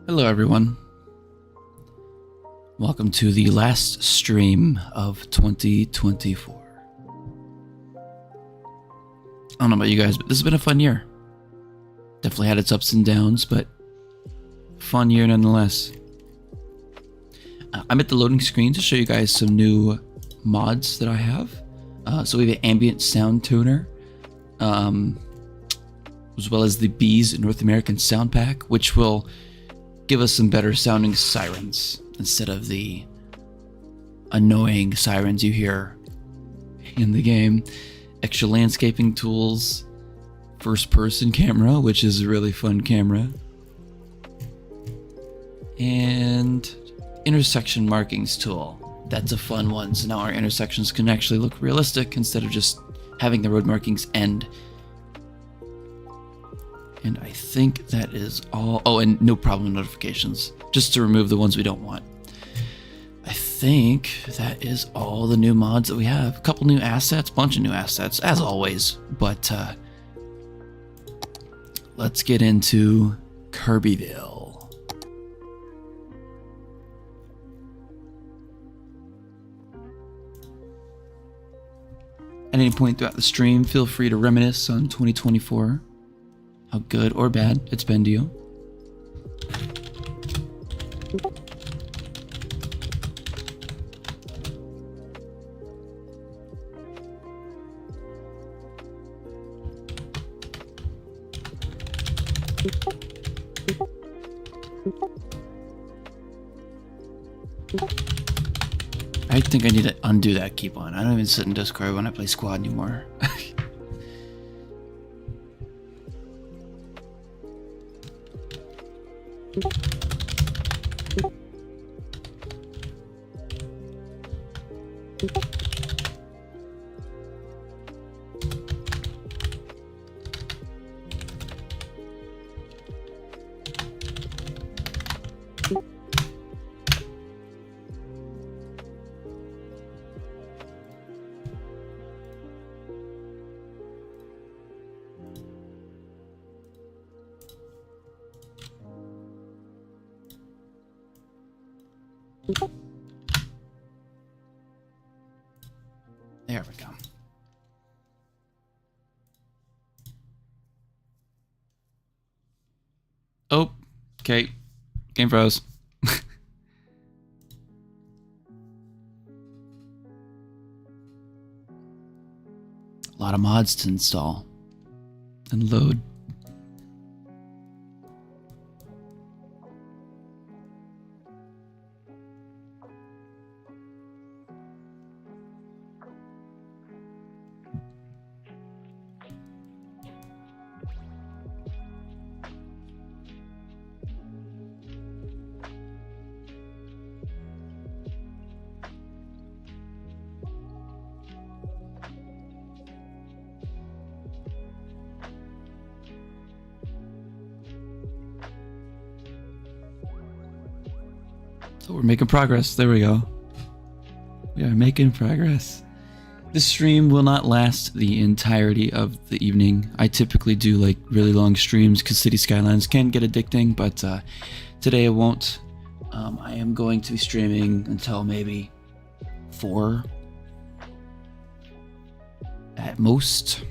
Hello everyone. Welcome to the last stream of 2024. I don't know about you guys, but this has been a fun year. Definitely had its ups and downs, but fun year nonetheless. I'm at the loading screen to show you guys some new mods that I have. So we have an ambient sound tuner, as well as the Bees North American sound pack, which will give us some better sounding sirens instead of the annoying sirens you hear in the game. Extra landscaping tools, first person camera, which is a really fun camera, and intersection markings tool. That's a fun one, so now our intersections can actually look realistic instead of just having the road markings end. And I think that is all. Oh, and no problem notifications, just to remove the ones we don't want. I think that is all the new mods that we have. A couple new assets, bunch of new assets, as always. But let's get into Kirbyville. At any point throughout the stream, feel free to reminisce on 2024. How good or bad it's been to you. I think I need to undo that keep on. I don't even sit in Discord when I play squad anymore. There we go. Oh, okay. Game froze. A lot of mods to install and load. So we're making progress. There we go. We are making progress. This stream will not last the entirety of the evening. I typically do like really long streams because City Skylines can get addicting, but today I won't. I am going to be streaming until maybe 4 at most.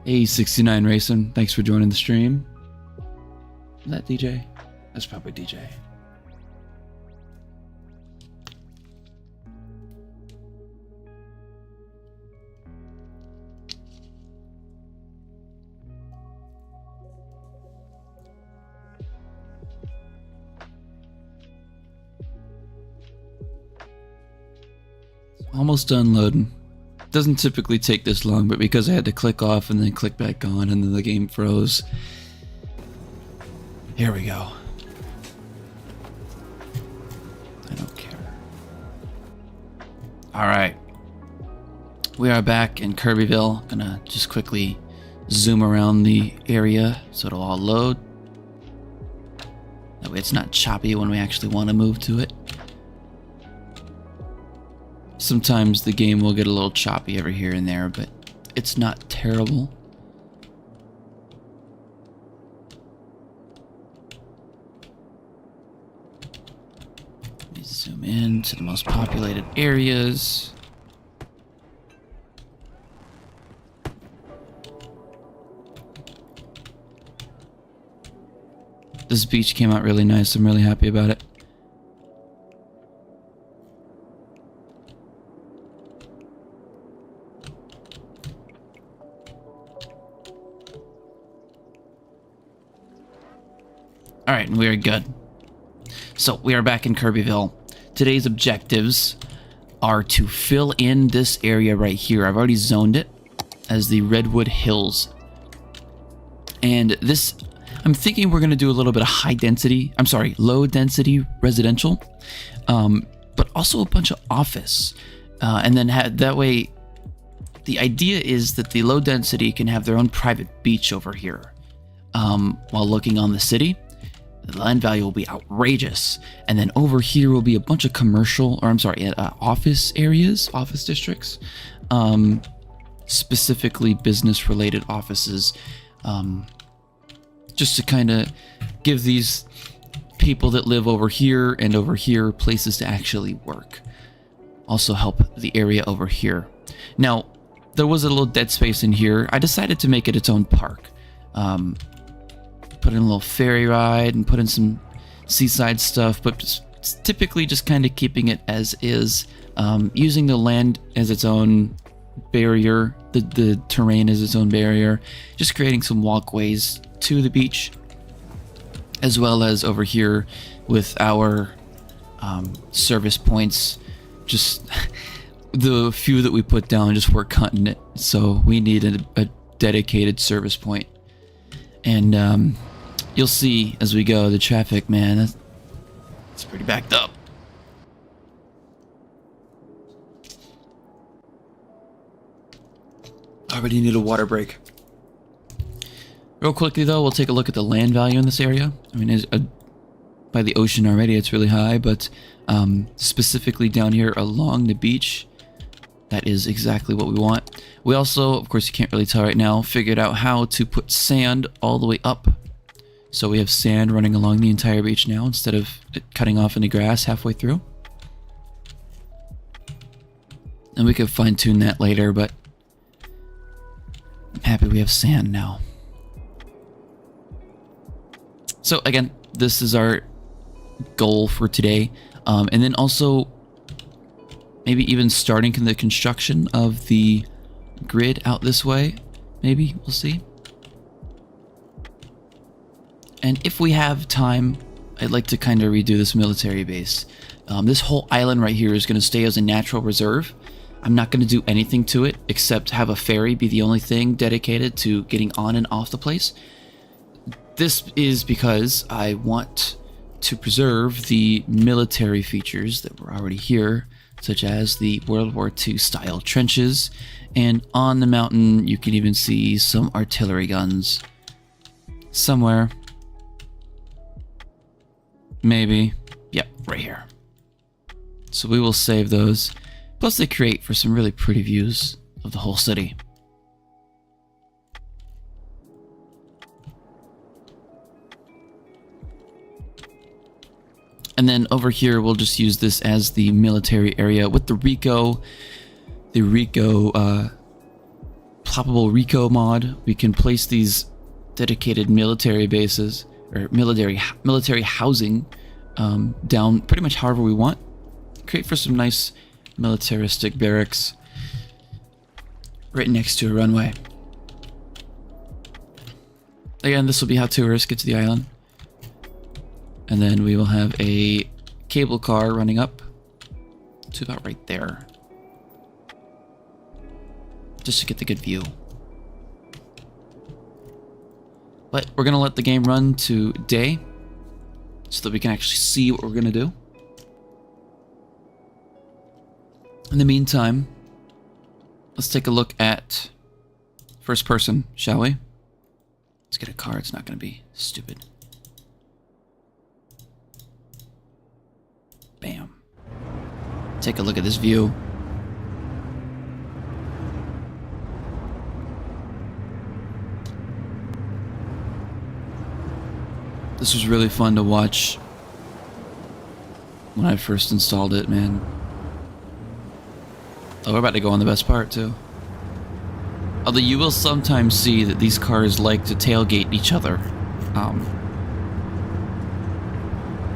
Hey, 69 Racing, thanks for joining the stream. Is that DJ? That's probably DJ. Almost done loading. Doesn't typically take this long, but because I had to click off and then click back on and then the game froze. Here we go. I don't care. Alright. We are back in Kirbyville. Gonna just quickly zoom around the area so it'll all load. That way it's not choppy when we actually want to move to it. Sometimes the game will get a little choppy every here and there, but it's not terrible. Zoom in to the most populated areas. This beach came out really nice. I'm really happy about it. Alright, we are good. So, we are back in Kirbyville. Today's objectives are to fill in this area right here. I've already zoned it as the Redwood Hills. And this, I'm thinking we're going to do a little bit of low density residential, but also a bunch of office. And then that way, the idea is that the low density can have their own private beach over here while looking on the city. The land value will be outrageous. And then over here will be a bunch of office areas, office districts, specifically business related offices, just to kind of give these people that live over here and over here places to actually work. Also help the area over here. Now, there was a little dead space in here. I decided to make it its own park. Put in a little ferry ride and put in some seaside stuff, but typically just kind of keeping it as is, using the land as its own barrier, the terrain as its own barrier, just creating some walkways to the beach, as well as over here with our service points. Just the few that we put down just weren't cutting it, so we needed a dedicated service point. And you'll see as we go, the traffic, man, it's pretty backed up. I already need a water break. Real quickly though, we'll take a look at the land value in this area. I mean, by the ocean already, it's really high, but specifically down here along the beach, that is exactly what we want. We also, of course you can't really tell right now, figured out how to put sand all the way up. So we have sand running along the entire beach now instead of it cutting off into grass halfway through. And we could fine tune that later, but I'm happy we have sand now. So again, this is our goal for today. And then also maybe even starting the construction of the grid out this way. Maybe, we'll see. And if we have time, I'd like to kind of redo this military base. This whole island right here is going to stay as a natural reserve. I'm not going to do anything to it except have a ferry be the only thing dedicated to getting on and off the place. This is because I want to preserve the military features that were already here, such as the World War II style trenches, and on the mountain you can even see some artillery guns somewhere. Maybe. Yep, right here. So we will save those. Plus they create for some really pretty views of the whole city. And then over here we'll just use this as the military area with the Rico ploppable Rico mod. We can place these dedicated military bases or military housing down pretty much however we want. Create for some nice militaristic barracks right next to a runway. Again, this will be how tourists get to the island. And then we will have a cable car running up to about right there, just to get the good view. But we're gonna let the game run to day so that we can actually see what we're gonna do. In the meantime, let's take a look at first person, shall we? Let's get a car, it's not gonna be stupid. Bam. Take a look at this view. This was really fun to watch when I first installed it, man. Oh, we're about to go on the best part, too. Although you will sometimes see that these cars like to tailgate each other.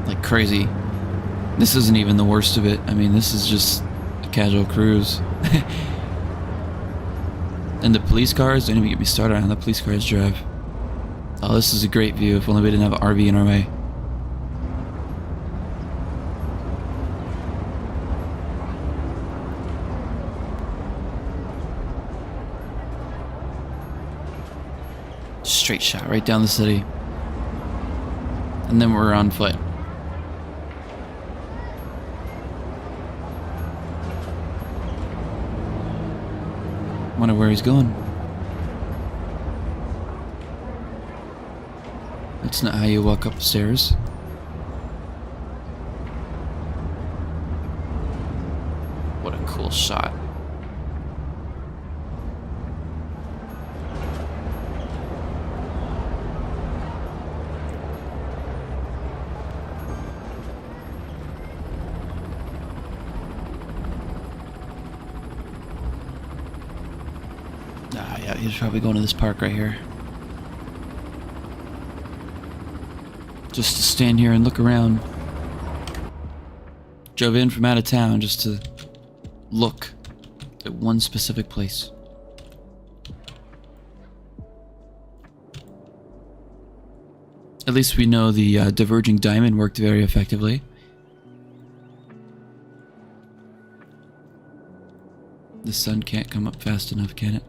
Like crazy. This isn't even the worst of it. I mean, this is just a casual cruise. And the police cars, don't even get me started on how the police cars drive. Oh, this is a great view. If only we didn't have an RV in our way. Straight shot right down the city. And then we're on foot. Wonder where he's going. That's not how you walk up the stairs. What a cool shot. Yeah, he's probably going to this park right here. Just to stand here and look around. Drove in from out of town just to look at one specific place. At least we know the diverging diamond worked very effectively. The sun can't come up fast enough, can it?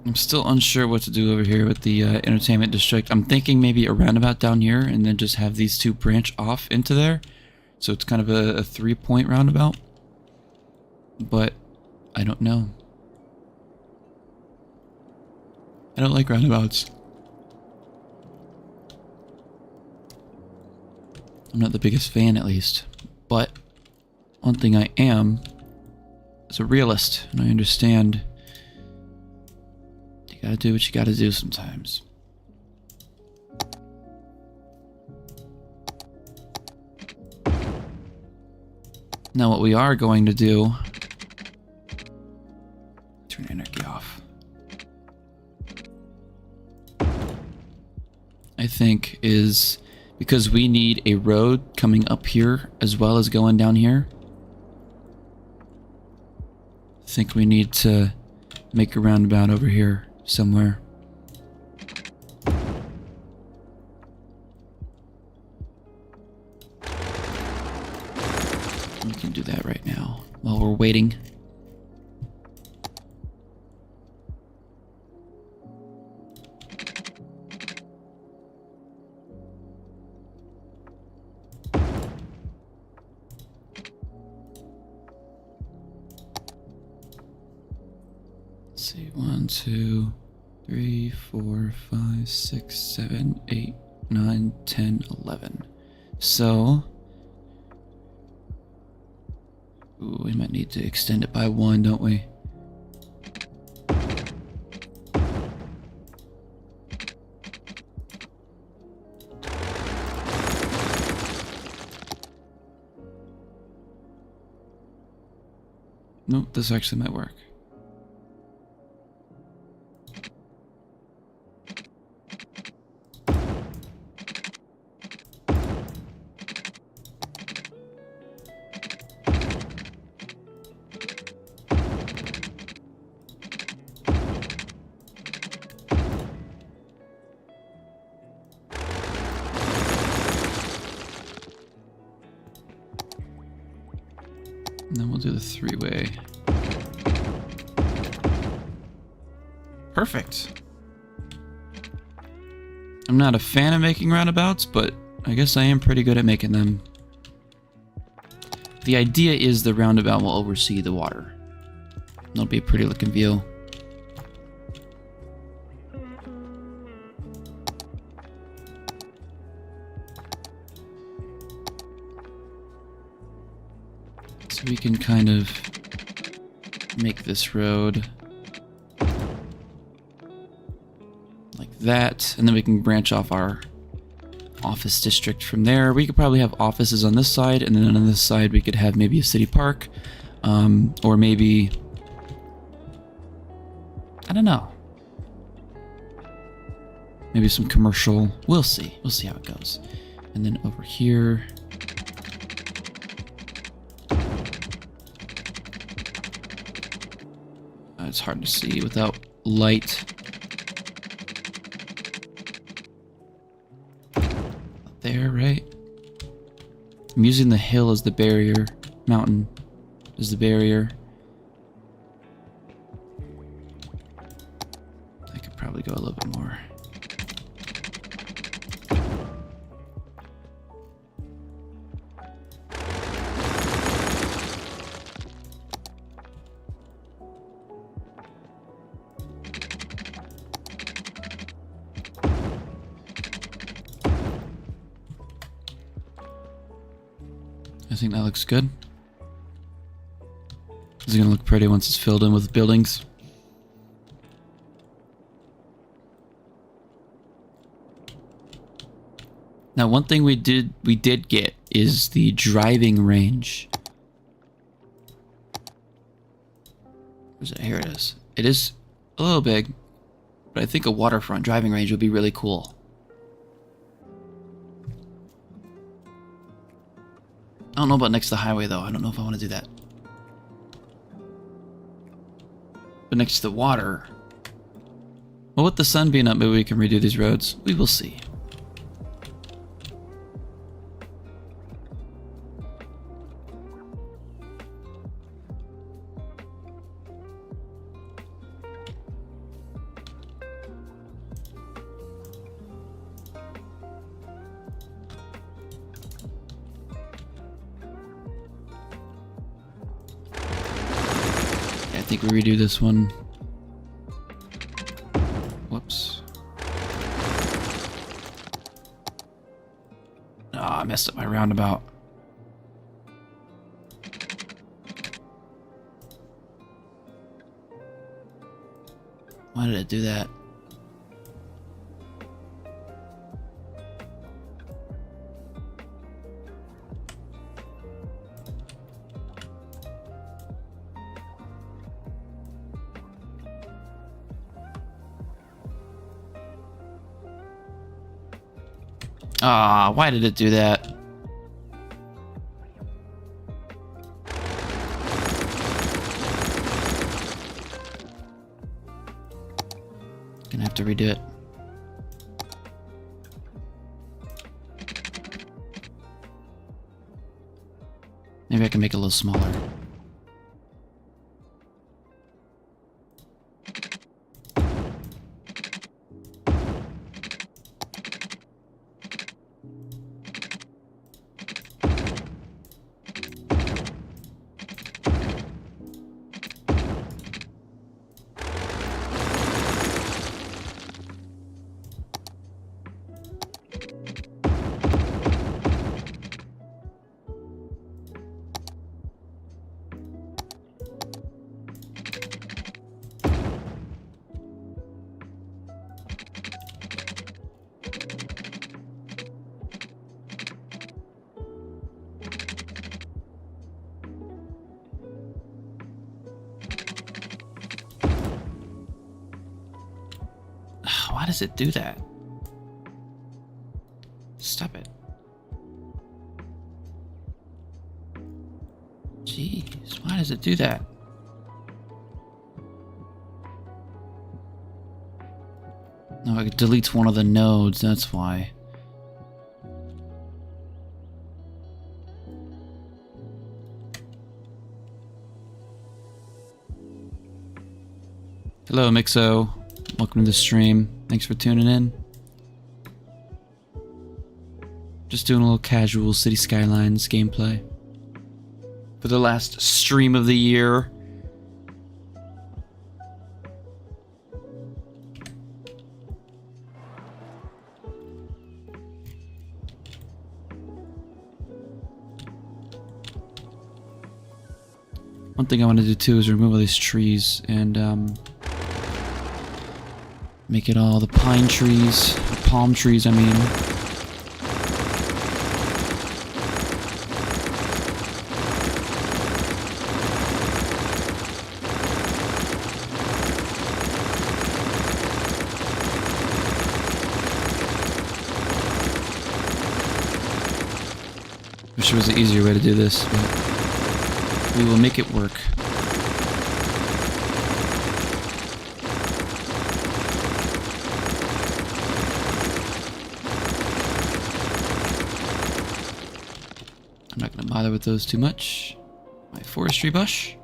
I'm still unsure what to do over here with the entertainment district. I'm thinking maybe a roundabout down here and then just have these two branch off into there. So it's kind of a 3-point roundabout. But I don't know. I don't like roundabouts. I'm not the biggest fan, at least. But one thing I am is a realist, and I understand you gotta do what you gotta do sometimes. Now what we are going to do, turn energy off. I think is because we need a road coming up here as well as going down here. I think we need to make a roundabout over here somewhere. We can do that right now while we're waiting. Let's see, 1, 2, 3, 4, 5, 6, 7, 8, 9, 10, 11. So, ooh, we might need to extend it by 1, don't we? Nope, this actually might work. And then we'll do the 3-way. Perfect. I'm not a fan of making roundabouts, but I guess I am pretty good at making them. The idea is the roundabout will oversee the water. It'll be a pretty looking view. So we can kind of make this road like that, and then we can branch off our office district from there. We could probably have offices on this side, and then on this side we could have maybe a city park, or maybe, I don't know, maybe some commercial. We'll see how it goes. And then over here, it's hard to see without light. There, right? I'm using the hill as the barrier. Mountain is the barrier. I could probably go a little bit more. I think that looks good. This is gonna look pretty once it's filled in with buildings. Now, one thing we did get is the driving range. Where's it? Here it is. It is a little big, but I think a waterfront driving range would be really cool. I don't know about next to the highway, though. I don't know if I want to do that. But next to the water... Well, with the sun being up, maybe we can redo these roads. We will see. I think we redo this one. Whoops. Oh, I messed up my roundabout. Why did I do that? Ah, why did it do that? Gonna have to redo it. Maybe I can make it a little smaller. Why does it do that? Stop it. Jeez, why does it do that? No, it deletes one of the nodes, that's why. Hello, Mixo. Welcome to the stream. Thanks for tuning in. Just doing a little casual City Skylines gameplay for the last stream of the year. One thing I want to do too is remove all these trees and make it all the pine trees, or palm trees, I mean. Wish there was an easier way to do this, but we will make it work. I'm not going to bother with those too much. My forestry bush.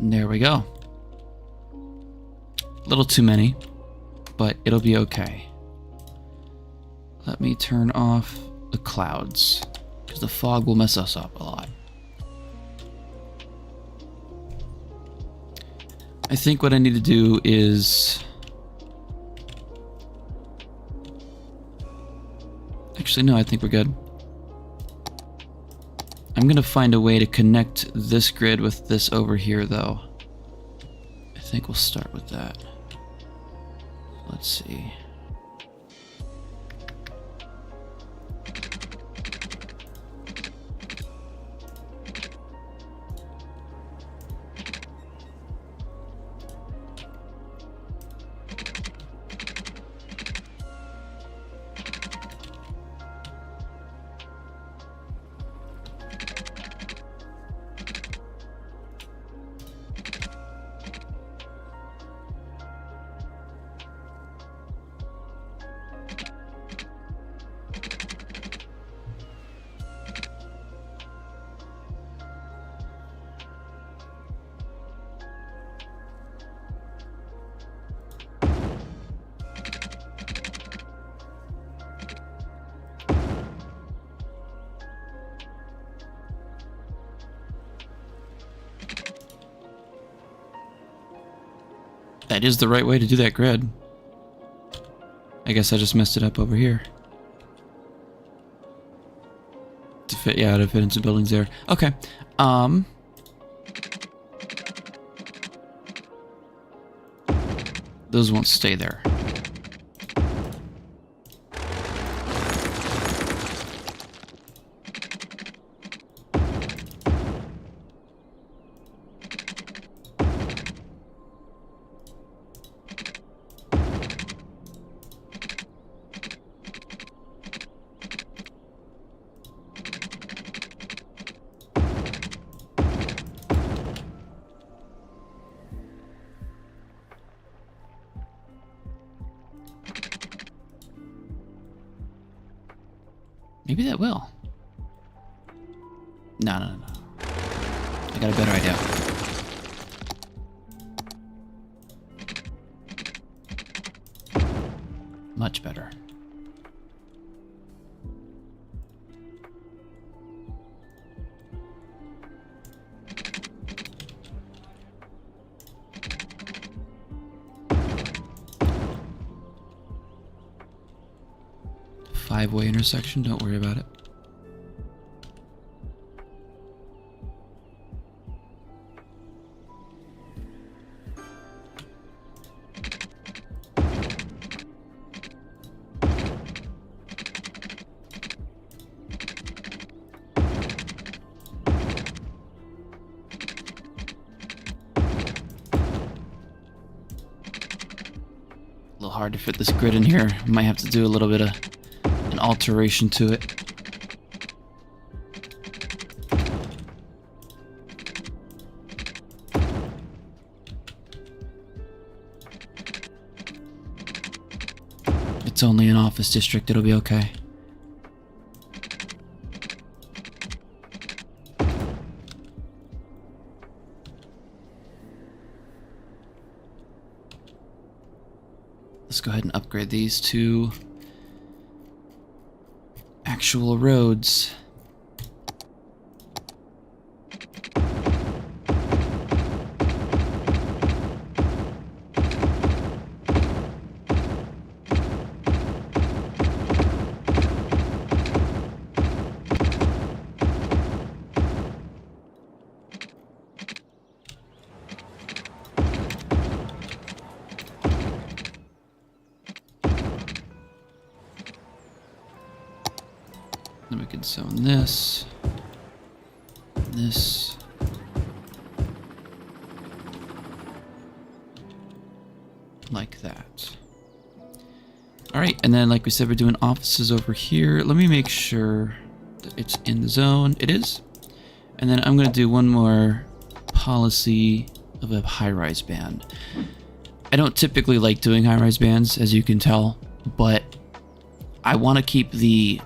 There we go. A little too many, but it'll be okay. Let me turn off the clouds, because the fog will mess us up a lot. I think what I need to do is... Actually, no, I think we're good. I'm gonna find a way to connect this grid with this over here, though. I think we'll start with that. Let's see. That is the right way to do that grid. I guess I just messed it up over here. To fit, yeah, to fit into buildings there. Okay. Those won't stay there. Maybe that will. No. I got a better idea. Much better. Five-way intersection, don't worry about it. A little hard to fit this grid in here. Might have to do a little bit of an alteration to it. It's only an office district, it'll be okay. Let's go ahead and upgrade these to actual roads. Then we can zone this, this, like that. All right, and then like we said, we're doing offices over here. Let me make sure that it's in the zone. It is. And then I'm gonna do one more policy of a high-rise band. I don't typically like doing high-rise bands, as you can tell, but I want to keep the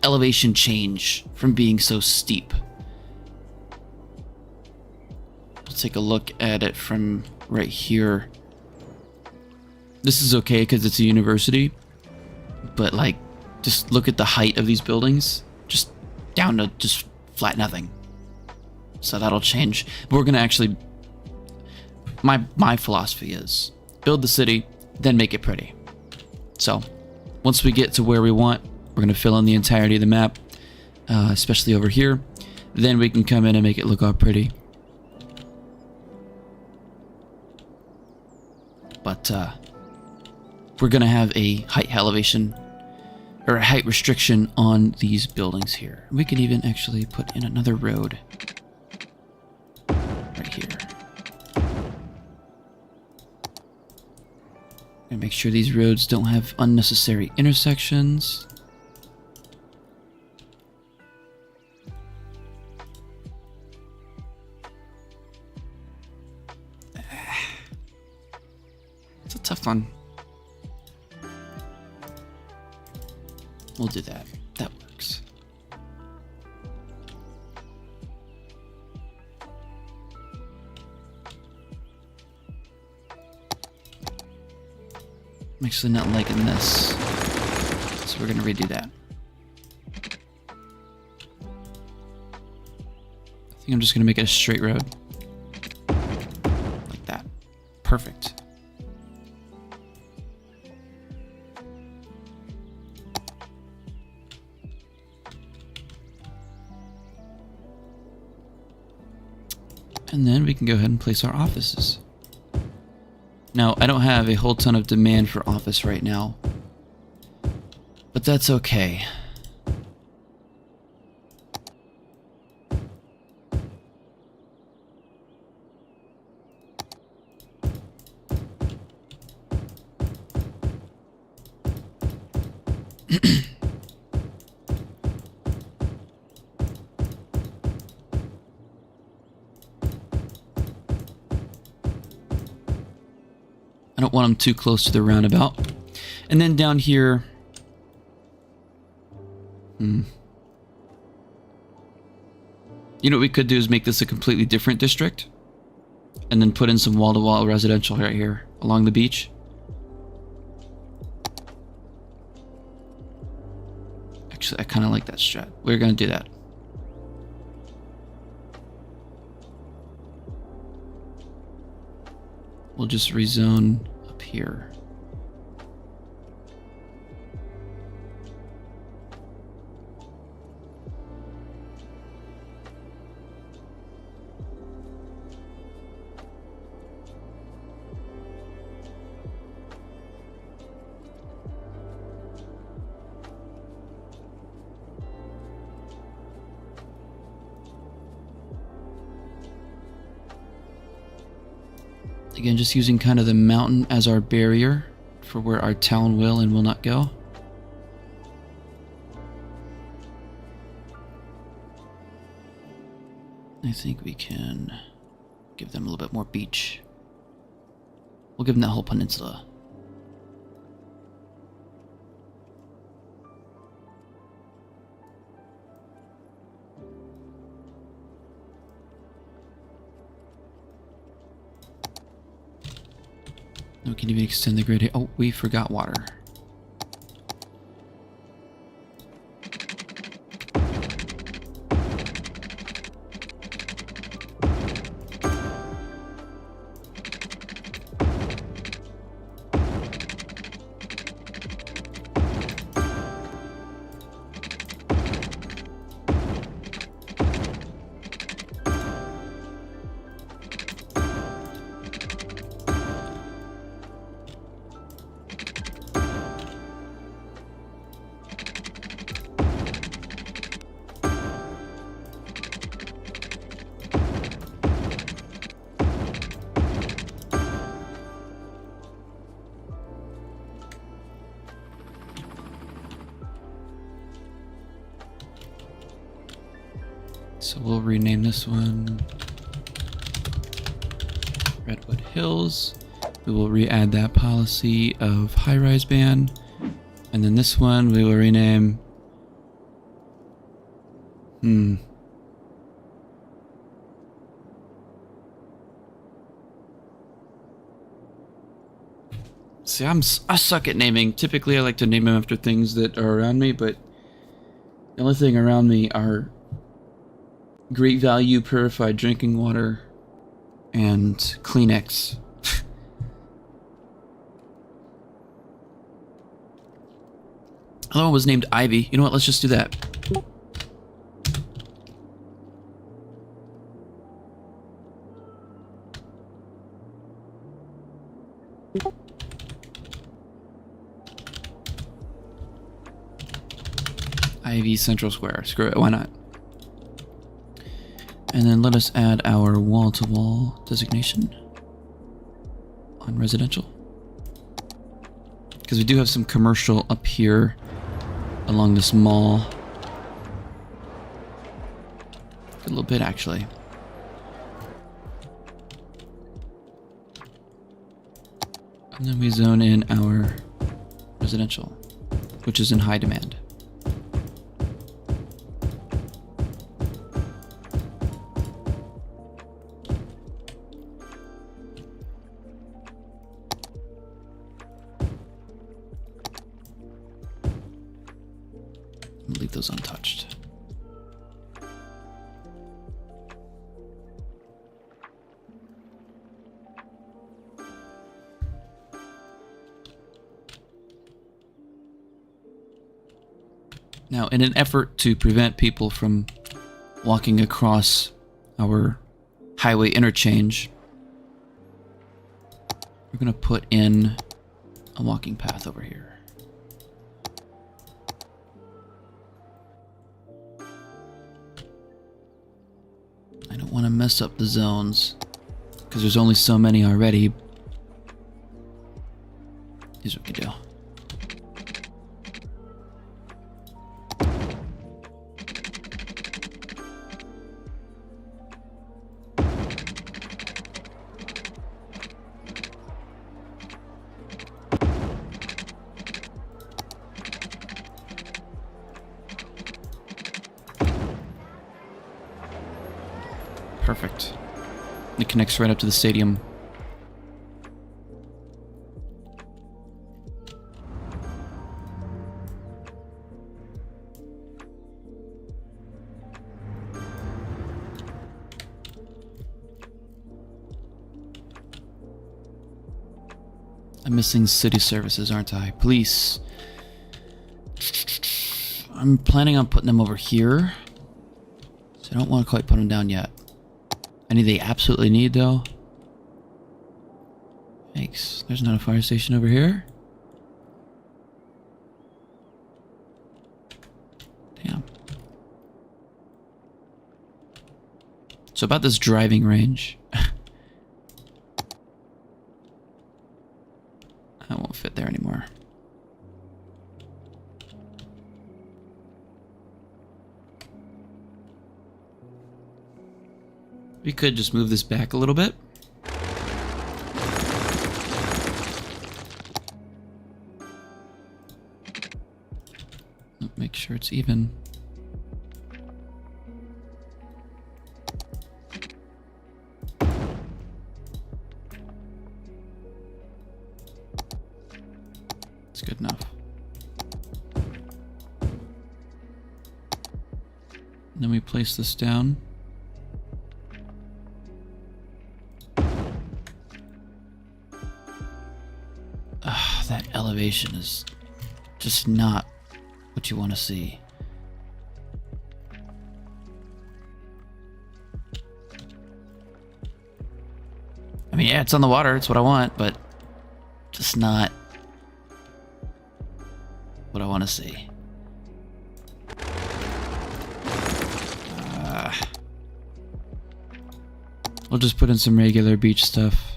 elevation change from being so steep. Let's take a look at it from right here. This is okay because it's a university, but like, just look at the height of these buildings, just down to just flat nothing. So that'll change. But we're gonna actually, my philosophy is build the city, then make it pretty. So once we get to where we want, we're going to fill in the entirety of the map, especially over here. Then we can come in and make it look all pretty. But we're going to have a height elevation, or a height restriction on these buildings here. We can even actually put in another road right here. And make sure these roads don't have unnecessary intersections. It's a tough one. We'll do that. That works. I'm actually not liking this, so we're gonna redo that. I think I'm just gonna make it a straight road. Like that. Perfect. And then we can go ahead and place our offices. Now, I don't have a whole ton of demand for office right now, but that's okay. I don't want them too close to the roundabout. And then down here... You know what we could do is make this a completely different district. And then put in some wall-to-wall residential right here along the beach. Actually, I kind of like that strat. We're going to do that. We'll just rezone up here. Again, just using kind of the mountain as our barrier for where our town will and will not go. I think we can give them a little bit more beach. We'll give them that whole peninsula. We can even extend the grid here. Oh, we forgot water. So we'll rename this one Redwood Hills. We will re-add that policy of high-rise ban. And then this one we will rename... See, I suck at naming. Typically, I like to name them after things that are around me, but the only thing around me are great value purified drinking water and Kleenex. Another one was named Ivy. You know what? Let's just do that. Ivy Central Square. Screw it, why not? And then let us add our wall-to-wall designation on residential. Because we do have some commercial up here along this mall. A little bit, actually. And then we zone in our residential, which is in high demand. Leave those untouched. Now, in an effort to prevent people from walking across our highway interchange, we're going to put in a walking path over here. I don't want to mess up the zones because there's only so many already. Here's what we can do. Perfect. It connects right up to the stadium. I'm missing city services, aren't I? Police. I'm planning on putting them over here. So I don't want to quite put them down yet. Any they absolutely need, though? Yikes. There's not a fire station over here? Damn. So about this driving range. I won't fit there anymore. We could just move this back a little bit. Make sure it's even. It's good enough. And then we place this down. That elevation is just not what you want to see. I mean, yeah, it's on the water, it's what I want, but just not what I want to see. We'll just put in some regular beach stuff.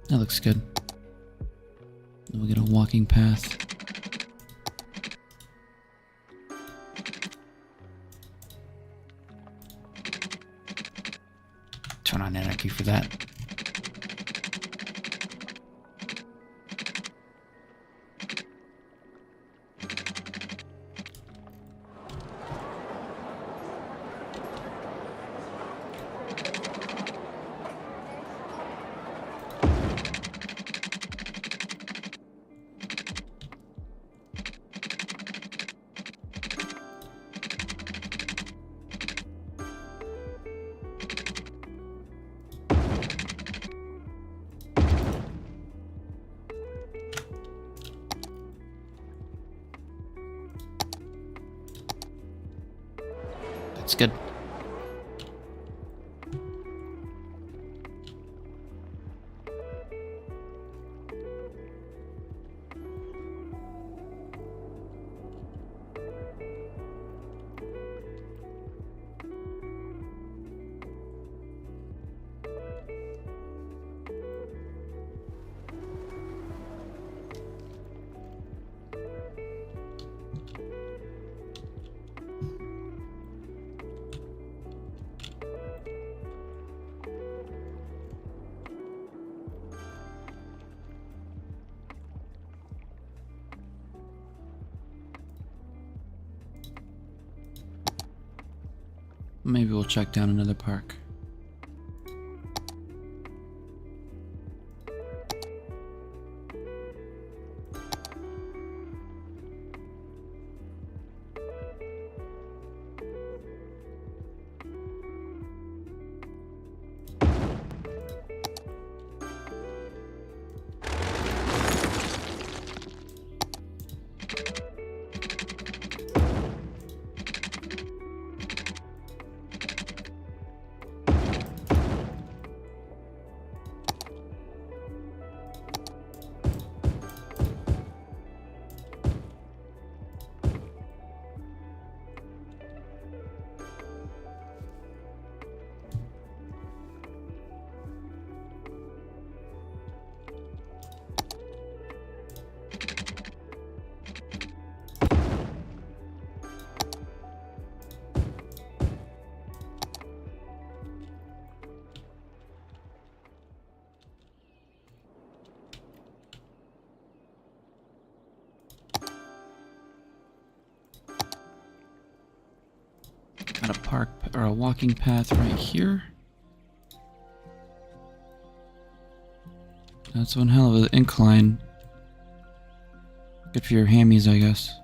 That looks good. Then we get a walking path. Turn on anarchy for that. That's good. Maybe we'll check down another park. Got a park or a walking path right here. That's one hell of an incline. Good for your hammies, I guess.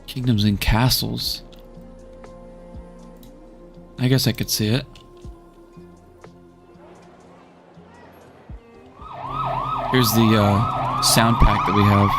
Kingdoms and castles. I guess I could see it. Here's the sound pack that we have.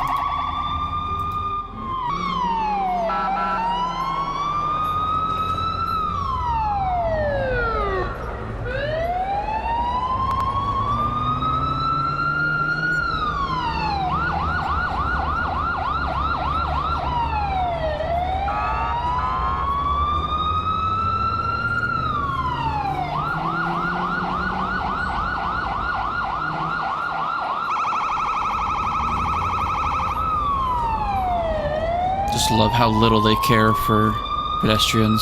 Just love how little they care for pedestrians.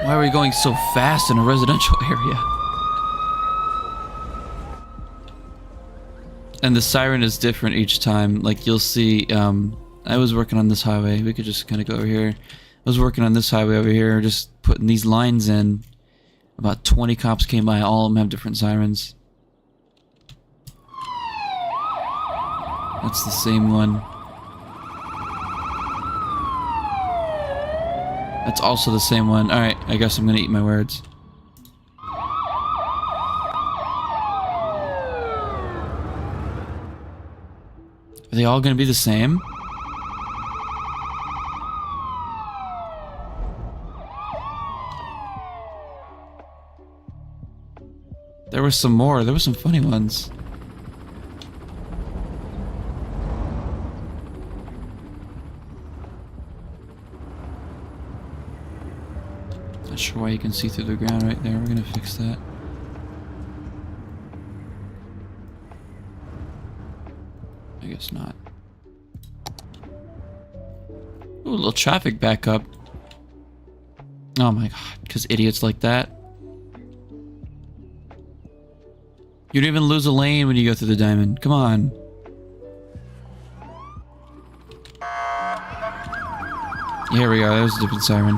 Why are we going so fast in a residential area? And the siren is different each time. Like you'll see, I was working on this highway. We could just kind of go over here. I was working on this highway over here, just putting these lines in. About 20 cops came by. All of them have different sirens. That's the same one. That's also the same one. Alright, I guess I'm gonna eat my words. Are they all gonna be the same? There were some more. There were some funny ones. Not sure why you can see through the ground right there. We're gonna fix that. I guess not. Ooh, a little traffic backup. Oh my god, because idiots like that. You don't even lose a lane when you go through the diamond. Come on. Here we go. There's a different siren.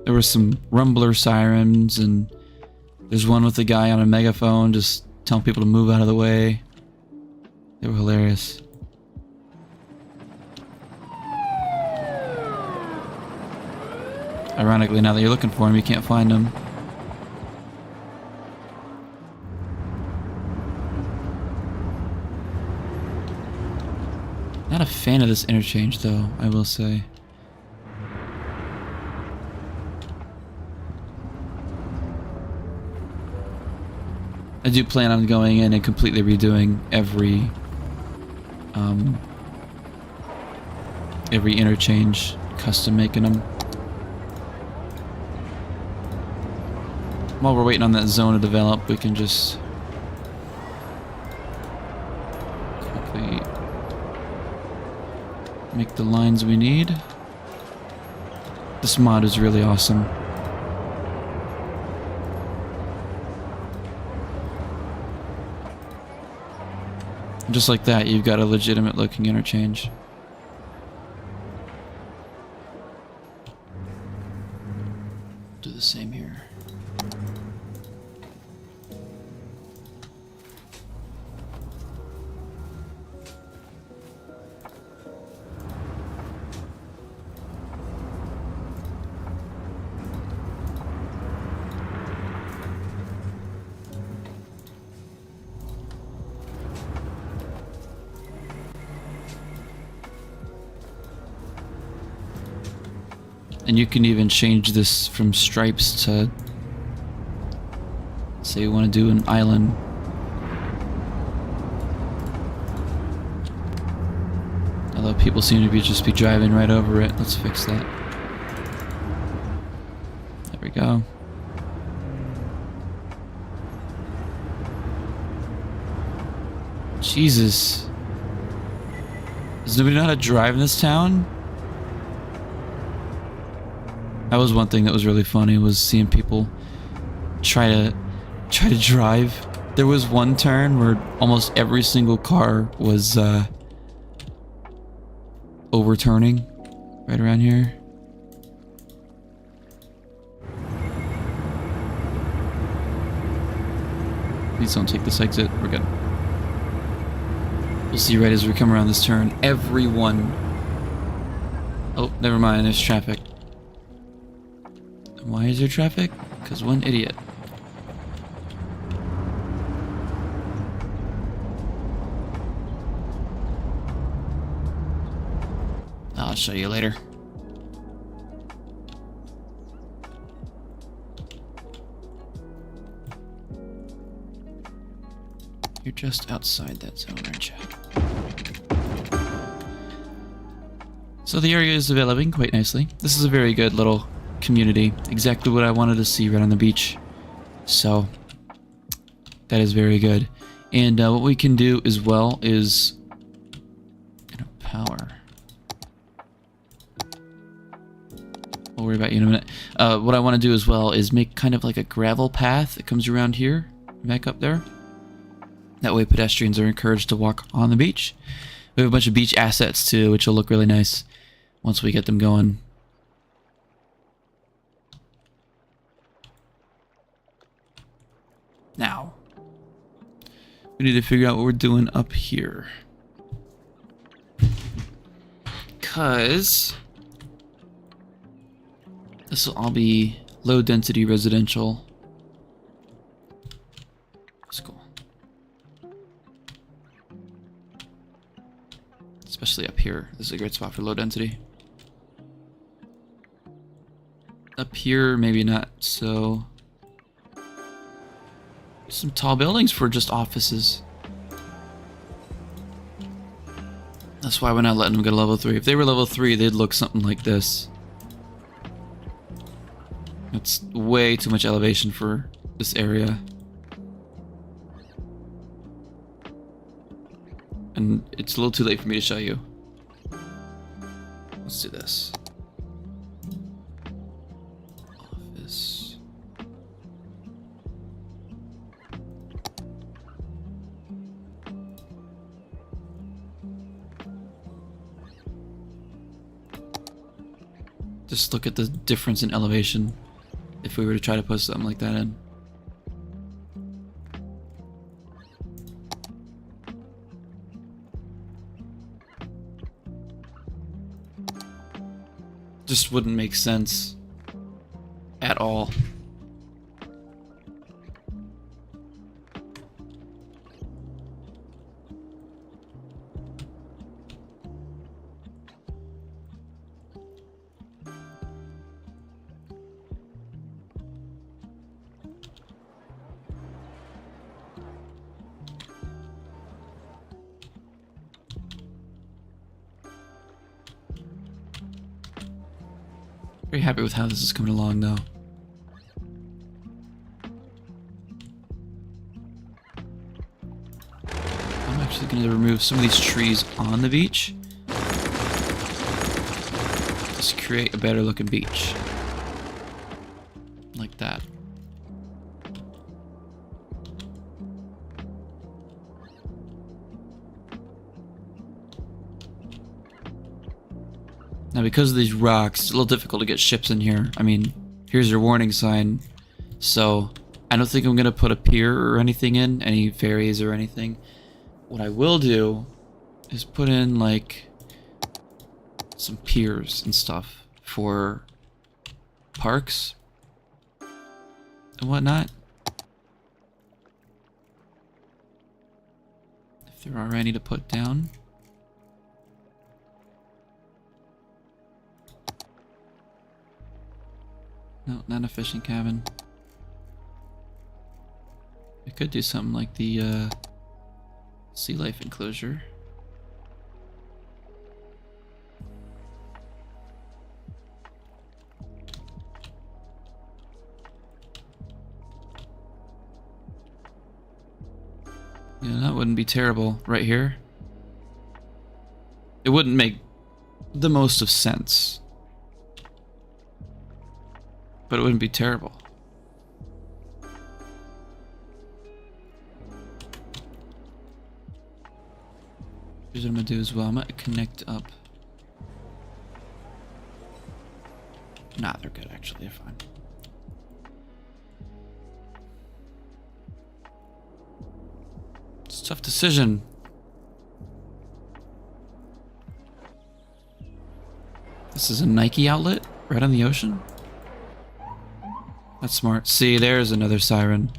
There were some rumbler sirens, and there's one with a guy on a megaphone just telling people to move out of the way. They were hilarious. Ironically, now that you're looking for him, you can't find him. Not a fan of this interchange, though, I will say. I do plan on going in and completely redoing every interchange, custom making them. While we're waiting on that zone to develop, we can just quickly make the lines we need. This mod is really awesome. Just like that, you've got a legitimate looking interchange. Do the same here. And you can even change this from stripes to, say you want to do an island. Although people seem to just be driving right over it. Let's fix that. There we go. Jesus. Does nobody know how to drive in this town? That was one thing that was really funny, was seeing people try to drive. There was one turn where almost every single car was overturning right around here. Please don't take this exit. We're good. We'll see right as we come around this turn. Everyone. Oh, never mind. There's traffic. Why is there traffic? Because one idiot. I'll show you later. You're just outside that zone, aren't you? So the area is developing quite nicely. This is a very good little community. Exactly what I wanted to see right on the beach. So that is very good. And what we can do as well is power. I'll worry about you in a minute. What I want to do as well is make kind of like a gravel path that comes around here, back up there. That way pedestrians are encouraged to walk on the beach. We have a bunch of beach assets too, which will look really nice once we get them going. Now, we need to figure out what we're doing up here. Because this will all be low density residential. That's cool. Especially up here. This is a great spot for low density. Up here, maybe not so. Some tall buildings for just offices. That's why we're not letting them go to level 3. If they were level 3, they'd look something like this. It's way too much elevation for this area. And it's a little too late for me to show you. Let's do this. Office. Just look at the difference in elevation if we were to try to put something like that in. Just wouldn't make sense at all. Very happy with how this is coming along, though. I'm actually going to remove some of these trees on the beach. Just create a better looking beach. Like that. Now, because of these rocks, it's a little difficult to get ships in here. I mean, here's your warning sign. So, I don't think I'm going to put a pier or anything in, any ferries or anything. What I will do is put in, like, some piers and stuff for parks and whatnot. If there are any to put down. No, not a fishing cabin. We could do something like the sea life enclosure. Yeah, that wouldn't be terrible right here. It wouldn't make the most of sense. But it wouldn't be terrible. Here's what I'm gonna do as well. I'm gonna connect up. Nah, they're good actually, they're fine. It's a tough decision. This is a Nike outlet right on the ocean. That's smart. See, there's another siren.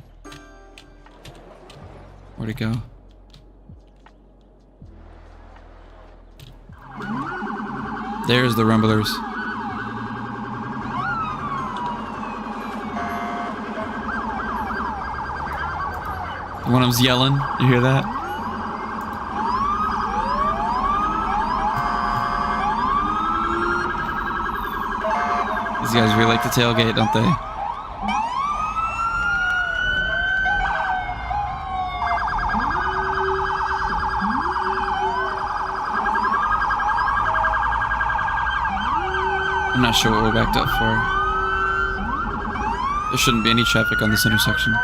Where'd it go? There's the rumblers. One of them's yelling. You hear that? These guys really like to tailgate, don't they? I'm not not sure what we're backed up for. There shouldn't be any traffic on this intersection.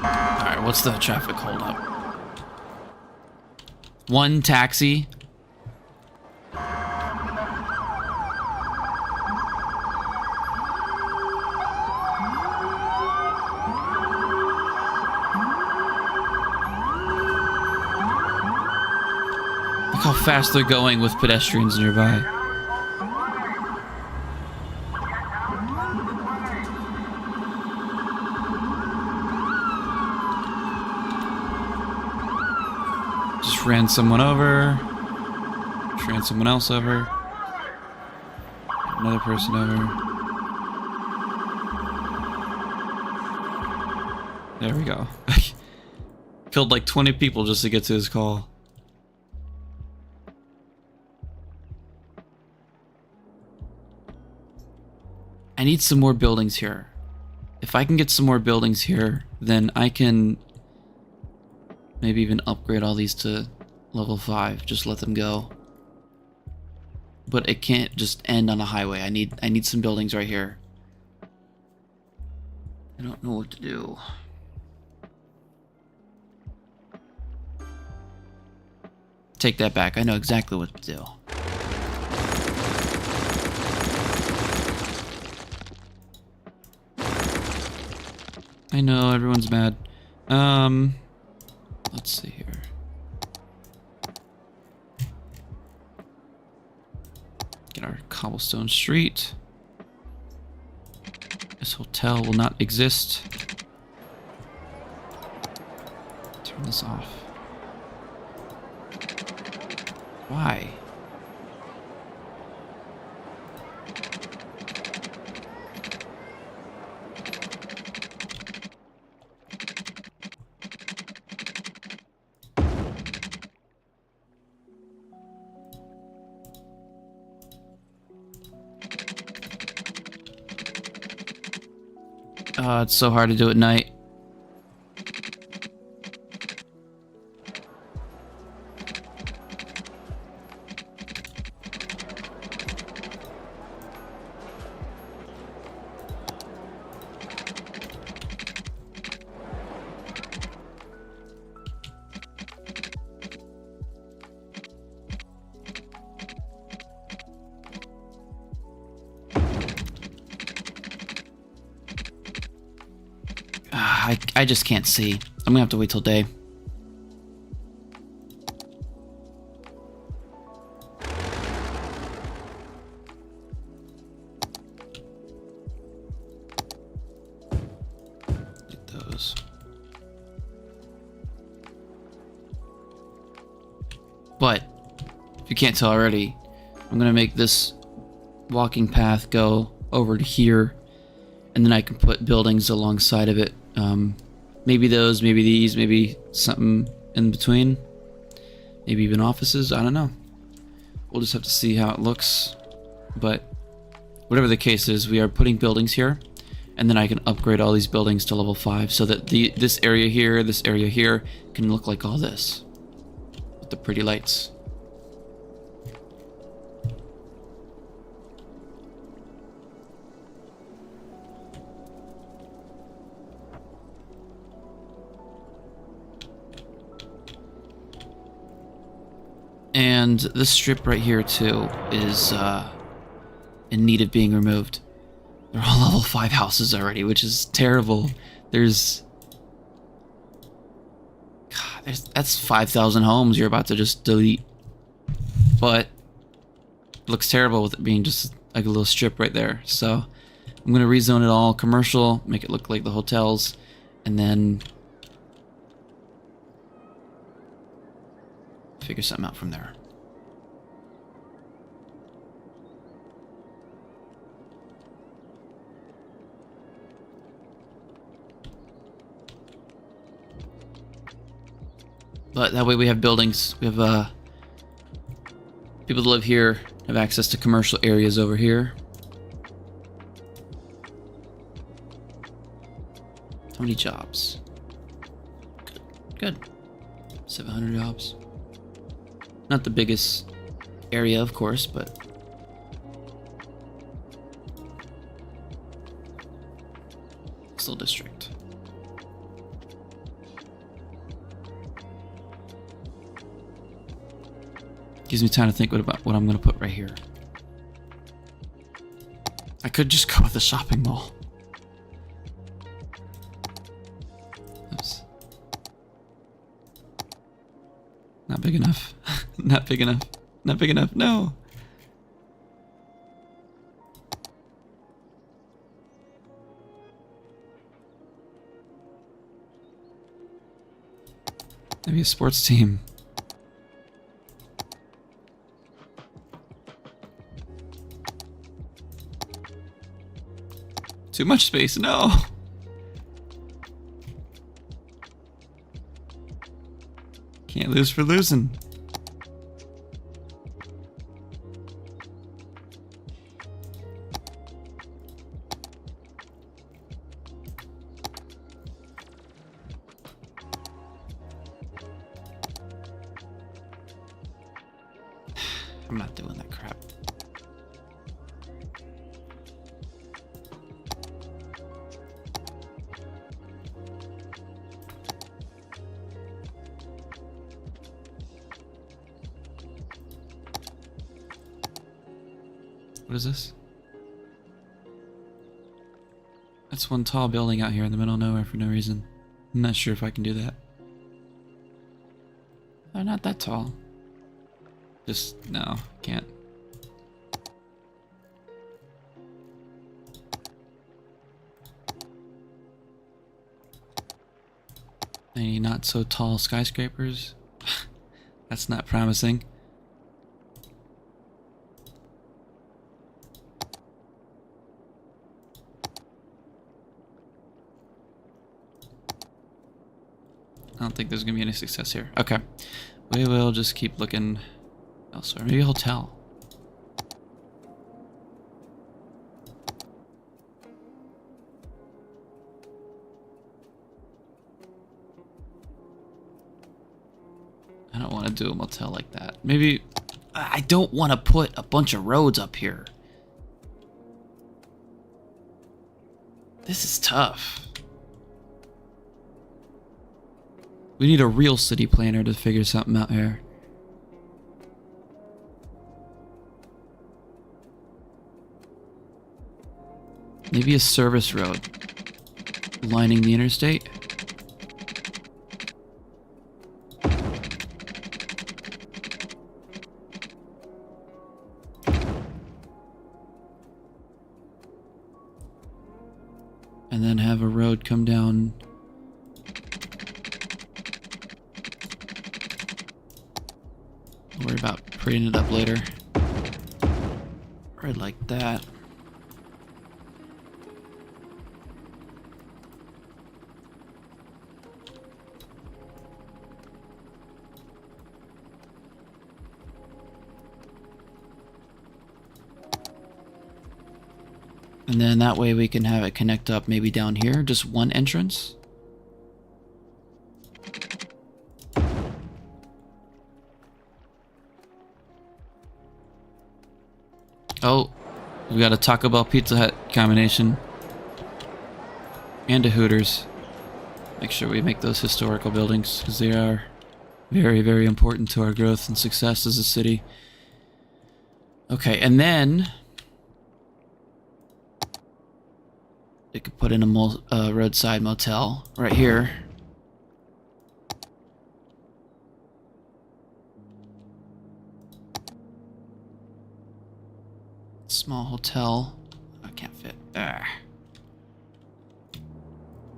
Alright, what's the traffic holdup? One taxi. Look how fast they're going with pedestrians nearby. Just ran someone over. Just ran someone else over. Another person over. There we go. Killed like 20 people just to get to his call. I need some more buildings here. If I can get some more buildings here, then I can maybe even upgrade all these to level 5. Just let them go. But it can't just end on a highway. I need some buildings right here. I don't know what to do. Take that back. I know exactly what to do. I know, everyone's mad. Let's see here. Get our cobblestone street. This hotel will not exist. Turn this off. Why? It's so hard to do at night. I just can't see. I'm gonna have to wait till day. Get those. But if you can't tell already, I'm gonna make this walking path go over to here, and then I can put buildings alongside of it. Maybe those, maybe these, maybe something in between. Maybe even offices, I don't know. We'll just have to see how it looks. But whatever the case is, we are putting buildings here, and then I can upgrade all these buildings to level 5 so that this area here can look like all this with the pretty lights. And this strip right here too is in need of being removed. They're all level 5 houses already, which is terrible. That's 5,000 homes you're about to just delete. But it looks terrible with it being just like a little strip right there. So I'm gonna rezone it all commercial, make it look like the hotels, and then figure something out from there. But that way we have buildings, we have people that live here, have access to commercial areas over here. How many jobs? Good. Good. 700 jobs. Not the biggest area, of course, but still district. Gives me time to think about what I'm going to put right here. I could just go with a shopping mall. Oops. Not big enough. Not big enough. Not big enough. No. Maybe a sports team. Too much space, no! Can't lose for losing. I'm not doing that crap. What is this? That's one tall building out here in the middle of nowhere for no reason. I'm not sure if I can do that. They're not that tall. Just, no, can't. Any not so tall skyscrapers? That's not promising. I don't think there's gonna be any success here. Okay. We will just keep looking elsewhere. Maybe a hotel. I don't want to do a motel like that. Maybe I don't want to put a bunch of roads up here. This is tough. We need a real city planner to figure something out here. Maybe a service road lining the interstate. And then have a road come down. Worry about putting it up later. Right like that. And then that way we can have it connect up maybe down here, just one entrance. Oh, we got a Taco Bell Pizza Hut combination. And a Hooters. Make sure we make those historical buildings, because they are very, very important to our growth and success as a city. Okay, and then they could put in a roadside motel right here. Small hotel. I can't fit.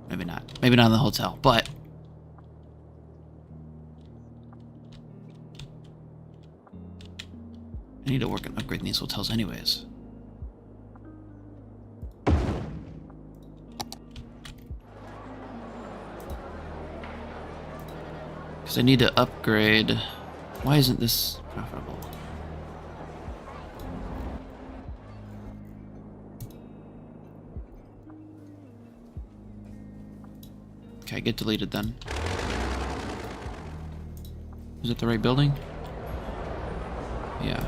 Maybe not. Maybe not in the hotel, but I need to work on upgrading these hotels anyways. Because I need to upgrade. Why isn't this profitable? Okay, get deleted then. Is it the right building? Yeah.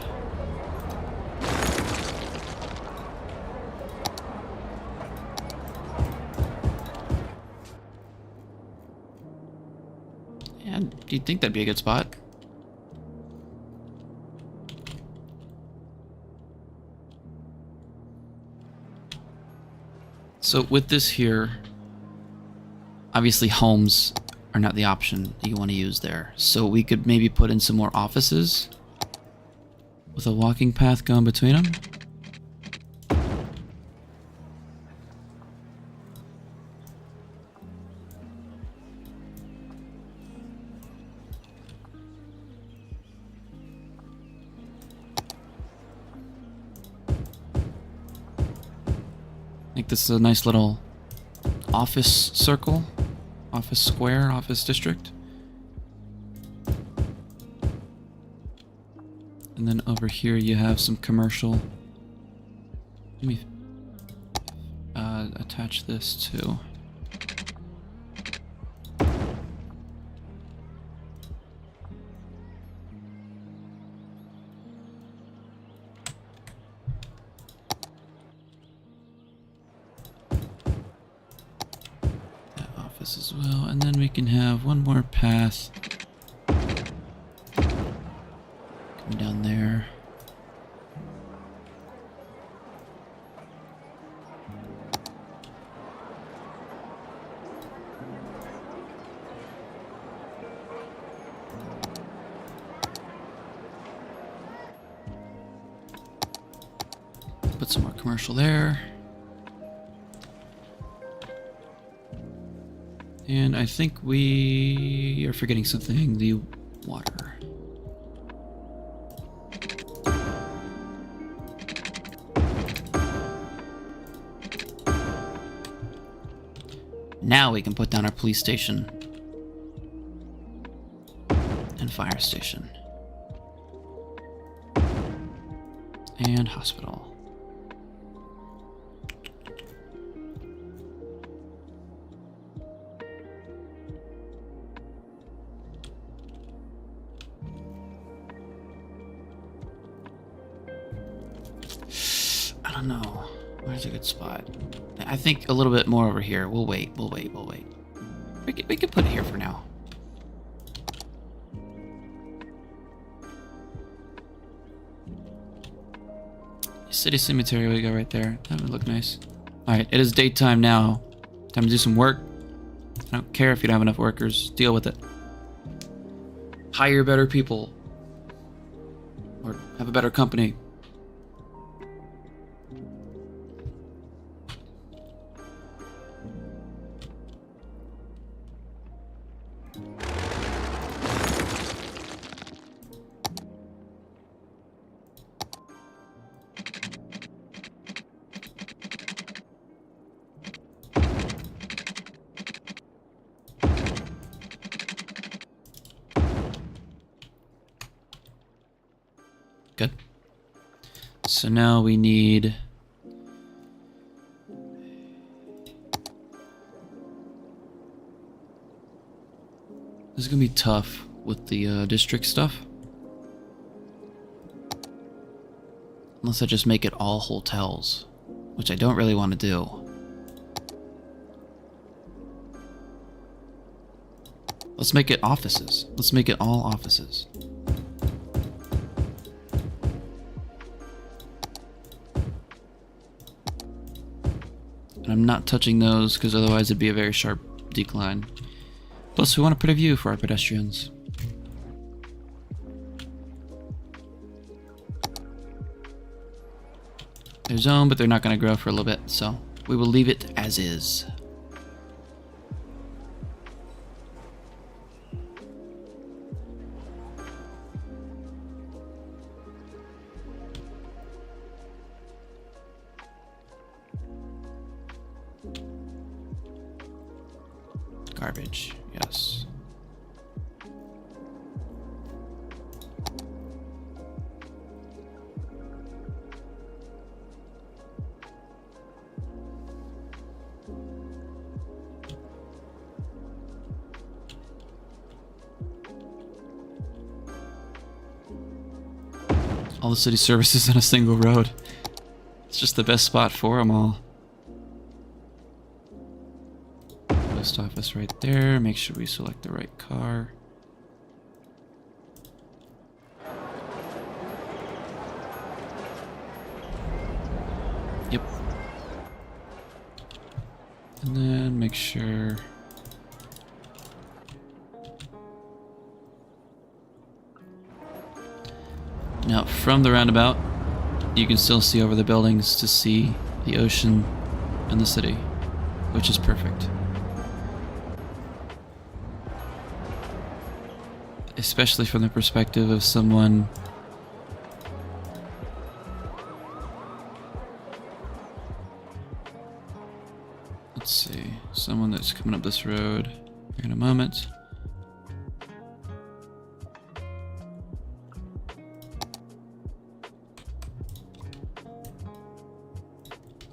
Yeah, do you think that'd be a good spot? So with this here, obviously homes are not the option that you want to use there. So we could maybe put in some more offices with a walking path going between them. I think this is a nice little office circle, office square, office district. And then over here you have some commercial. Let me attach this too. That office as well, and then we can have one more path coming down there. Put some more commercial there. And I think we are forgetting something, the water. Now we can put down our police station and fire station and hospital. I don't know. Where's a good spot? I think a little bit more over here. We'll wait. We can put it here for now. City cemetery, we go right there. That would look nice. Alright, it is daytime now. Time to do some work. I don't care if you don't have enough workers. Deal with it. Hire better people. Or have a better company. Good. So now we need... This is gonna be tough with the district stuff. Unless I just make it all hotels, which I don't really want to do. Let's make it offices. Let's make it all offices. And I'm not touching those because otherwise it'd be a very sharp decline. Plus, we want a pretty view for our pedestrians. They're zoned, but they're not going to grow for a little bit, so we will leave it as is. Garbage, yes. all the city services on a single road. It's just the best spot for them all. Post office right there. Make sure we select the right car. Yep. And then make sure... Now, from the roundabout, you can still see over the buildings to see the ocean and the city, which is perfect. Especially from the perspective of someone let's see, someone that's coming up this road here in a moment.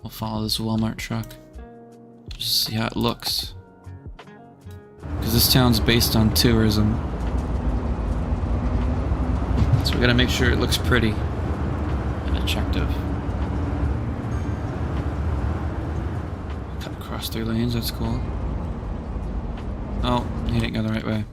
We'll follow this Walmart truck. Just see how it looks. Because this town's based on tourism. So we gotta make sure it looks pretty and attractive. Cut across 3 lanes, that's cool. Oh, he didn't go the right way.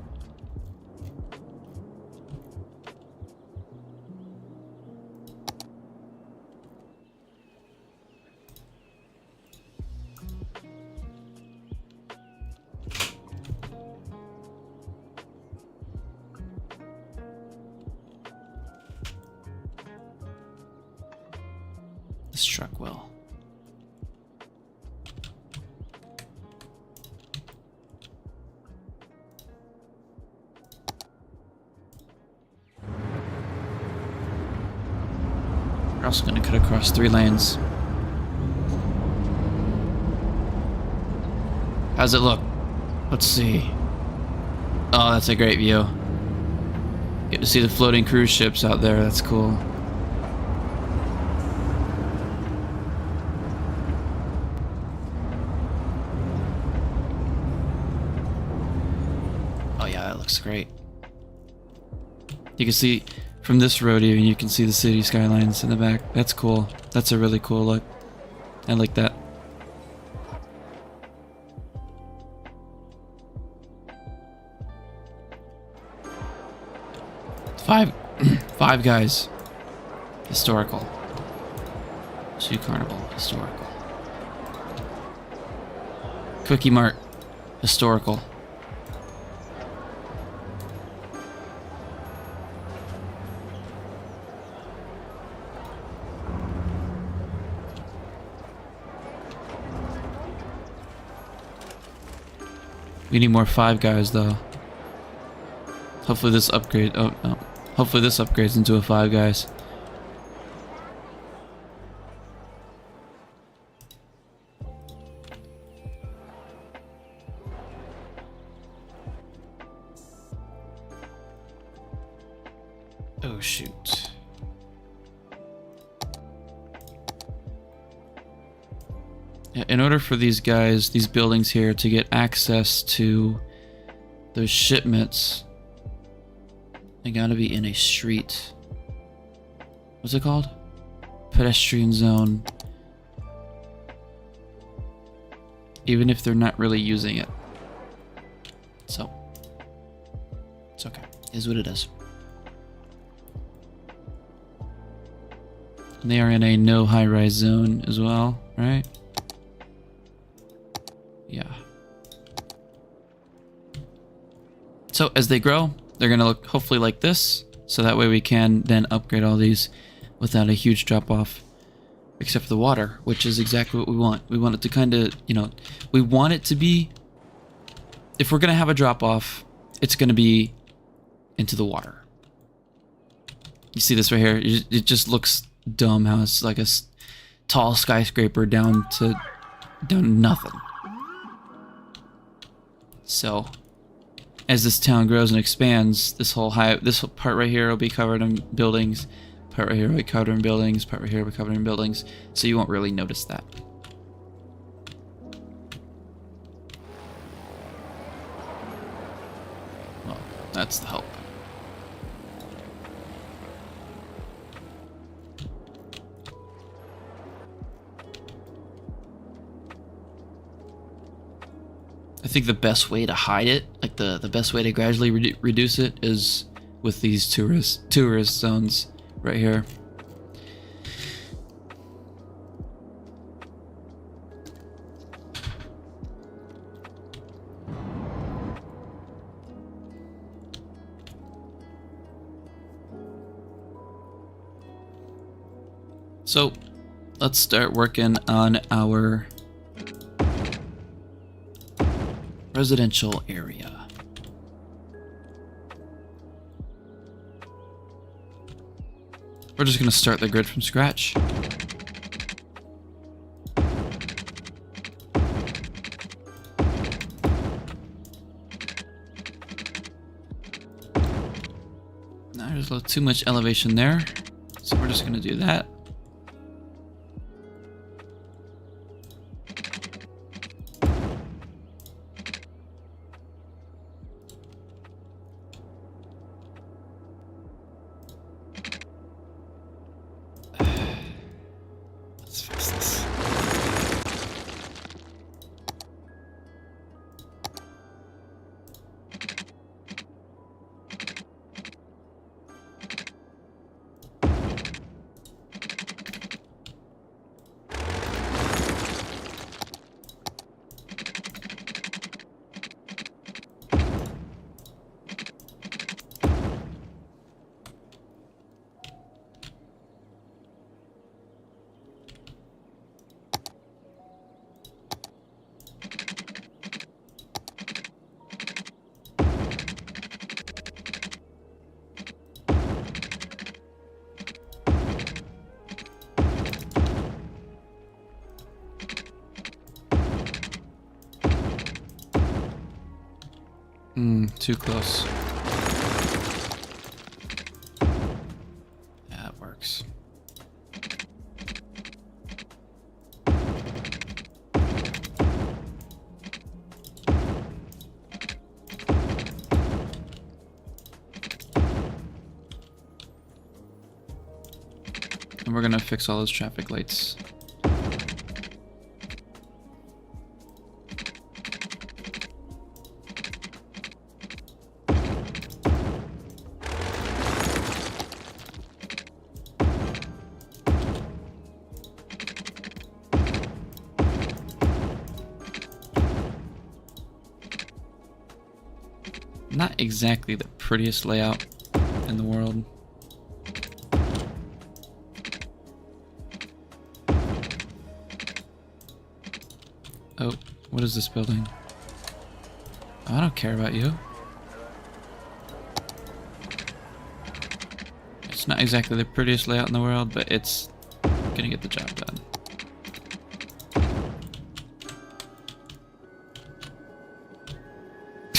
This truck will. We're also going to cut across 3 lanes. How's it look? Let's see. Oh, that's a great view. Get to see the floating cruise ships out there. That's cool. Oh yeah, that looks great. You can see from this road even, you can see the city skylines in the back. That's cool. That's a really cool look. I like that. Five Guys. Historical. Shoe Carnival. Historical. Quickie Mart. Historical. We need more Five Guys though. Hopefully this upgrade. Oh no. Hopefully this upgrades into a Five Guys. Oh shoot. In order for these guys, these buildings here, to get access to those shipments, they gotta be in a street. What's it called? Pedestrian zone. Even if they're not really using it. So, it's okay. It is what it is. And they are in a no high-rise zone as well, right? Yeah. So as they grow, they're going to look hopefully like this. So that way we can then upgrade all these without a huge drop off. Except for the water, which is exactly what we want. We want it to kind of, you know, we want it to be, if we're going to have a drop off, it's going to be into the water. You see this right here? It just looks dumb how it's like a tall skyscraper down to nothing. So, as this town grows and expands, this whole part right here will be covered in buildings. Part right here will be covered in buildings. Part right here will be covered in buildings. So you won't really notice that. Well, that's the hope. think the best way to hide it, like the best way to gradually reduce it, is with these tourist zones right here. So let's start working on our residential area. We're just going to start the grid from scratch. Now there's a little too much elevation there, so we're just going to do that. Let's fix this. Too close. Yeah, it works. And we're gonna fix all those traffic lights. Not exactly the prettiest layout in the world. Oh, what is this building? Oh, I don't care about you. It's not exactly the prettiest layout in the world, but it's gonna get the job done.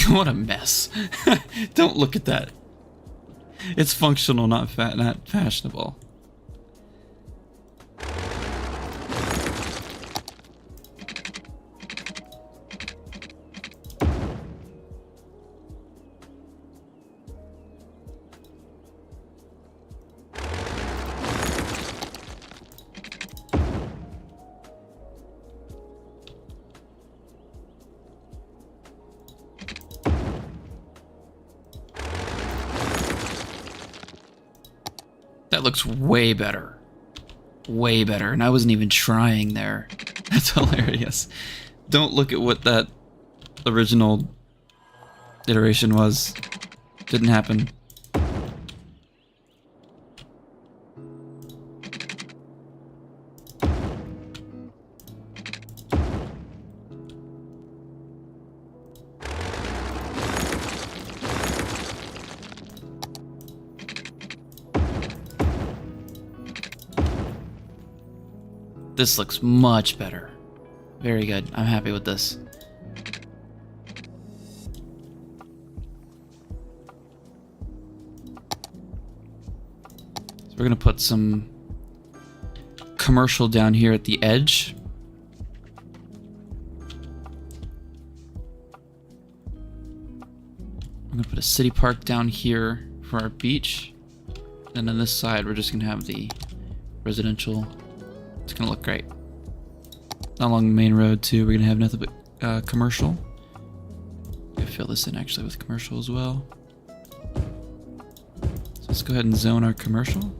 What a mess. Don't look at that. It's functional, not fashionable. That looks way better. Way better. And I wasn't even trying there. That's hilarious. Don't look at what that original iteration was. Didn't happen. This looks much better. Very good. I'm happy with this. So we're gonna put some commercial down here at the edge. I'm gonna put a city park down here for our beach. And on this side, we're just gonna have the residential. It's gonna look great. Along the main road too, we're gonna have nothing but commercial. fill this in actually with commercial as well. So let's go ahead and zone our commercial.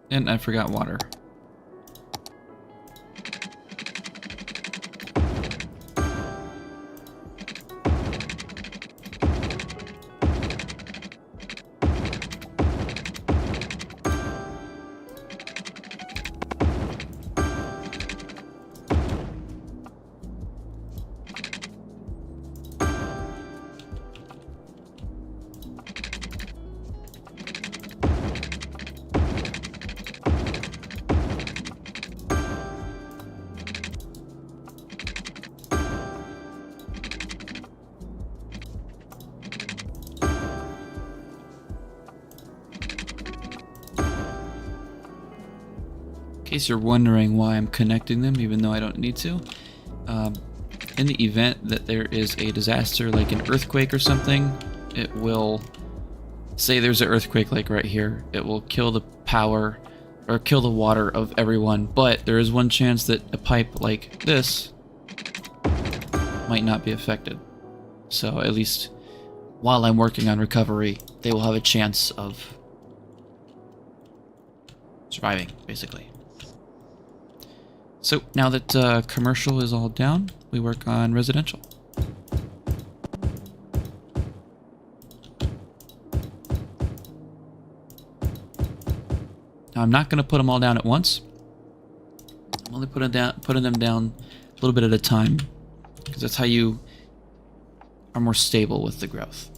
And I forgot water. In case you're wondering why I'm connecting them even though I don't need to, in the event that there is a disaster like an earthquake or something, it will say there's an earthquake like right here. It will kill the power or kill the water of everyone, but there is one chance that a pipe like this might not be affected. So at least while I'm working on recovery, they will have a chance of surviving, basically. So now that commercial is all down, we work on residential. Now I'm not going to put them all down at once. I'm only putting them down a little bit at a time, because that's how you are more stable with the growth.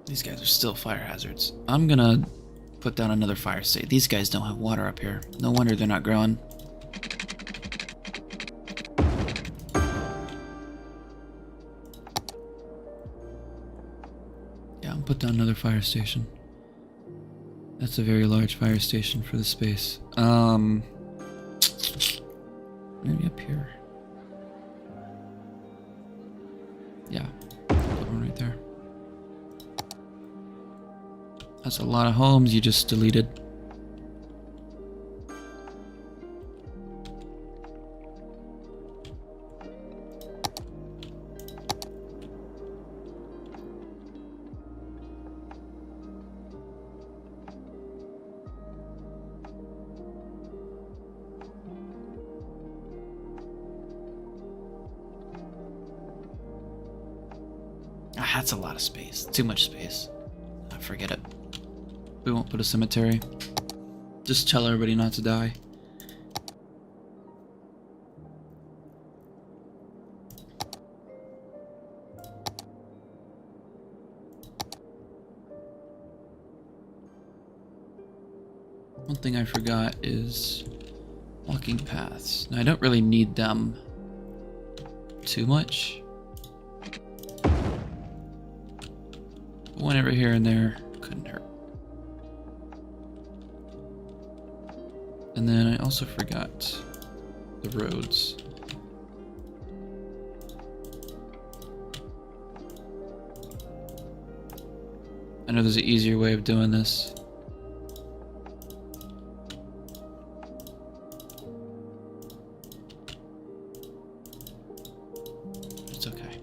These guys are still fire hazards. I'm gonna put down another fire state. These guys don't have water up here. No wonder they're not growing. Yeah, I'll put down another fire station. That's a very large fire station for the space. Maybe up here. Yeah, put one right there. That's a lot of homes you just deleted. Ah, that's a lot of space. Too much space. Forget it. We won't put a cemetery. Just tell everybody not to die. One thing I forgot is walking paths. Now I don't really need them too much. But one over here and there couldn't hurt. And then I also forgot the roads. I know there's an easier way of doing this. It's okay.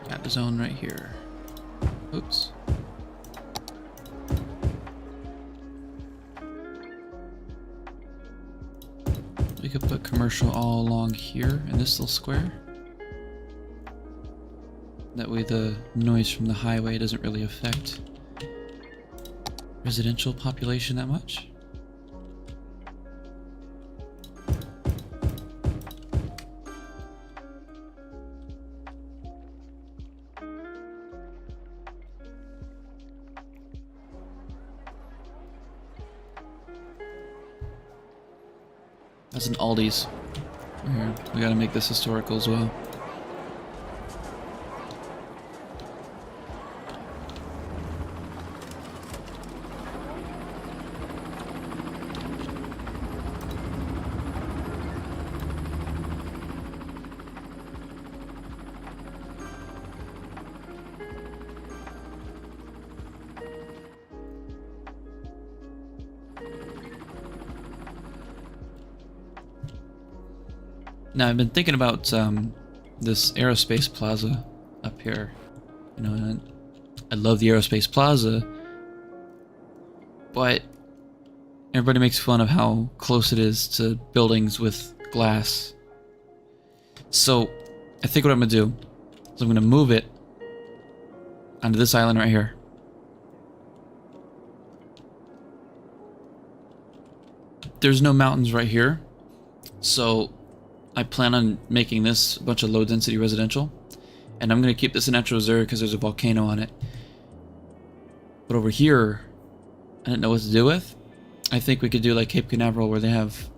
Got the zone right here. Oops. We could put commercial all along here in this little square. That way the noise from the highway doesn't really affect residential population that much. That's an Aldi's. Here, we gotta make this historical as well. Now, I've been thinking about this aerospace plaza up here. You know, and I love the aerospace plaza, but everybody makes fun of how close it is to buildings with glass. So, I think what I'm gonna do is I'm gonna move it onto this island right here. There's no mountains right here, so I plan on making this a bunch of low density residential, and I'm going to keep this a natural reserve because there's a volcano on it. But over here, I didn't know what to do with. I think we could do like Cape Canaveral where they have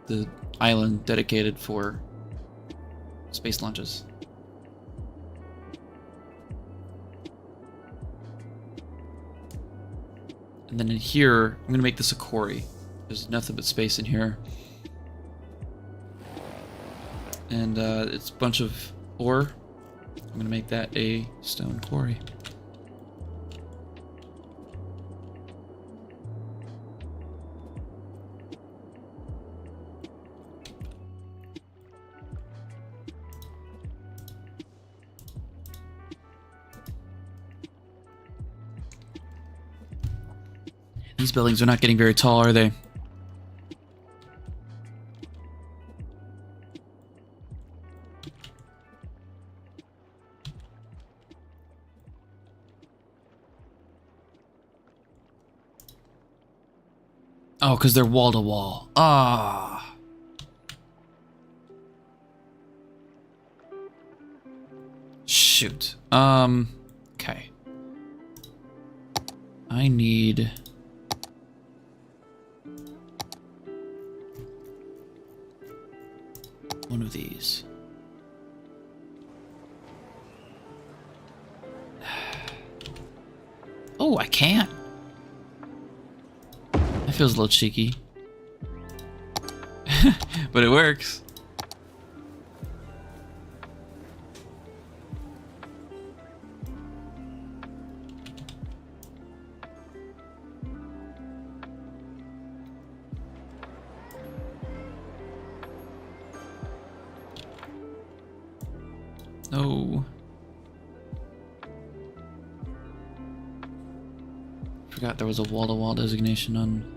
the island dedicated for space launches. And then in here, I'm going to make this a quarry. There's nothing but space in here. And it's a bunch of ore. I'm going to make that a stone quarry. These buildings are not getting very tall, are they? Oh, because they're wall to wall. Ah. Shoot. Okay. I need one of these. Oh, I can't. That feels a little cheeky. But it works. Oh. Forgot there was a wall-to-wall designation on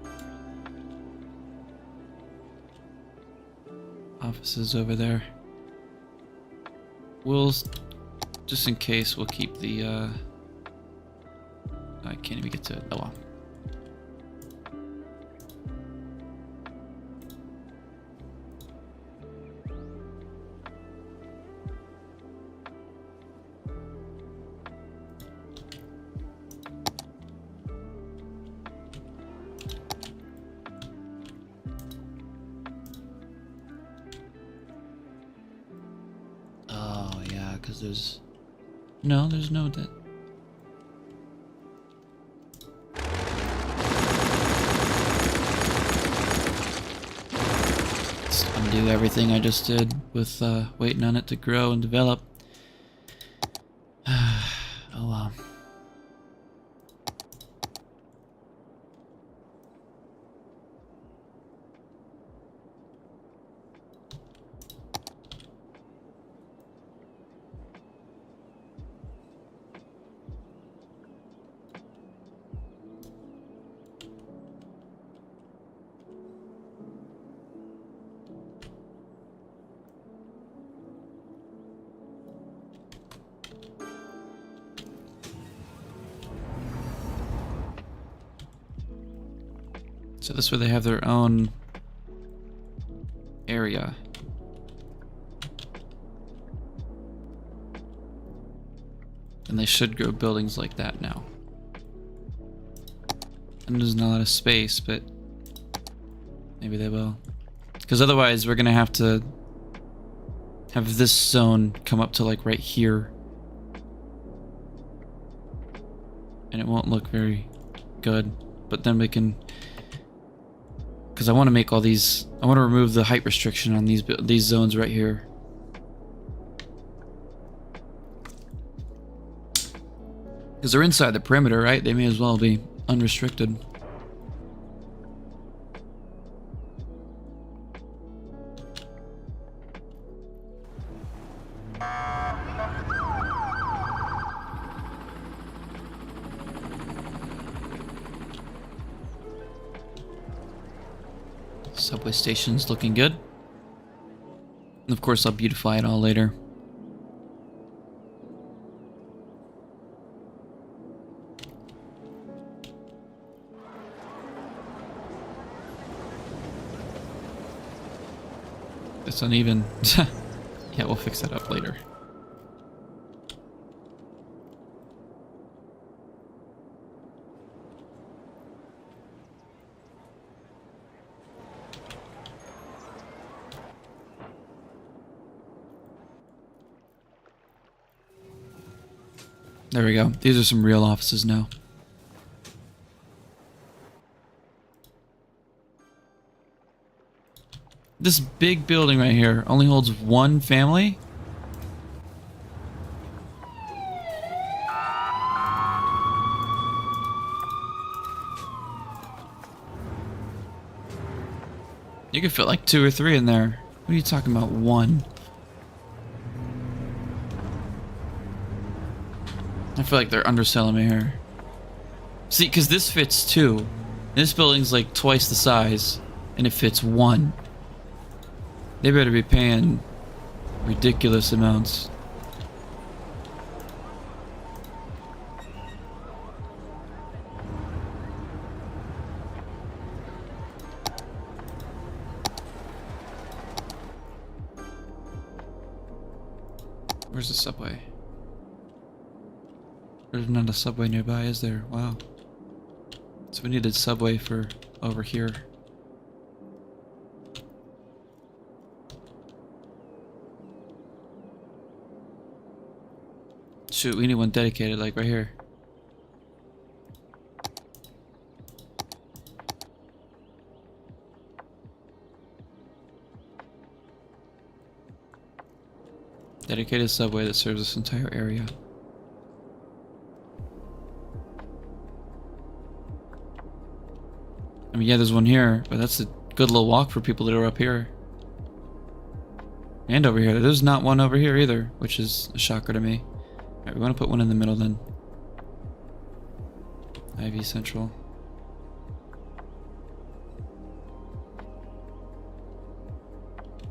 offices over there. We'll, just in case, we'll keep the, I can't even get to it. Oh well. Because there's no debt. Let's undo everything I just did with waiting on it to grow and develop. Oh well. So this way they have their own area. And they should grow buildings like that now. And there's not a lot of space, but maybe they will. Because otherwise we're gonna have to have this zone come up to like right here. And it won't look very good. But then we can... Because I want to make all these... I want to remove the height restriction on these zones right here. Because they're inside the perimeter, right? They may as well be unrestricted. Subway station's looking good. And of course, I'll beautify it all later. It's uneven. Yeah, we'll fix that up later. There we go. These are some real offices now. This big building right here only holds one family? You could fit like 2 or 3 in there. What are you talking about, 1? I feel like they're underselling me here. See, because this fits 2. This building's like twice the size, and it fits 1. They better be paying ridiculous amounts. Where's the subway? There's not a subway nearby, is there? Wow. So we needed subway for over here. Shoot, we need one dedicated, like right here. Dedicated subway that serves this entire area. I mean, yeah, there's one here, but that's a good little walk for people that are up here. And over here. There's not one over here either, which is a shocker to me. Alright, we want to put one in the middle then. Ivy Central.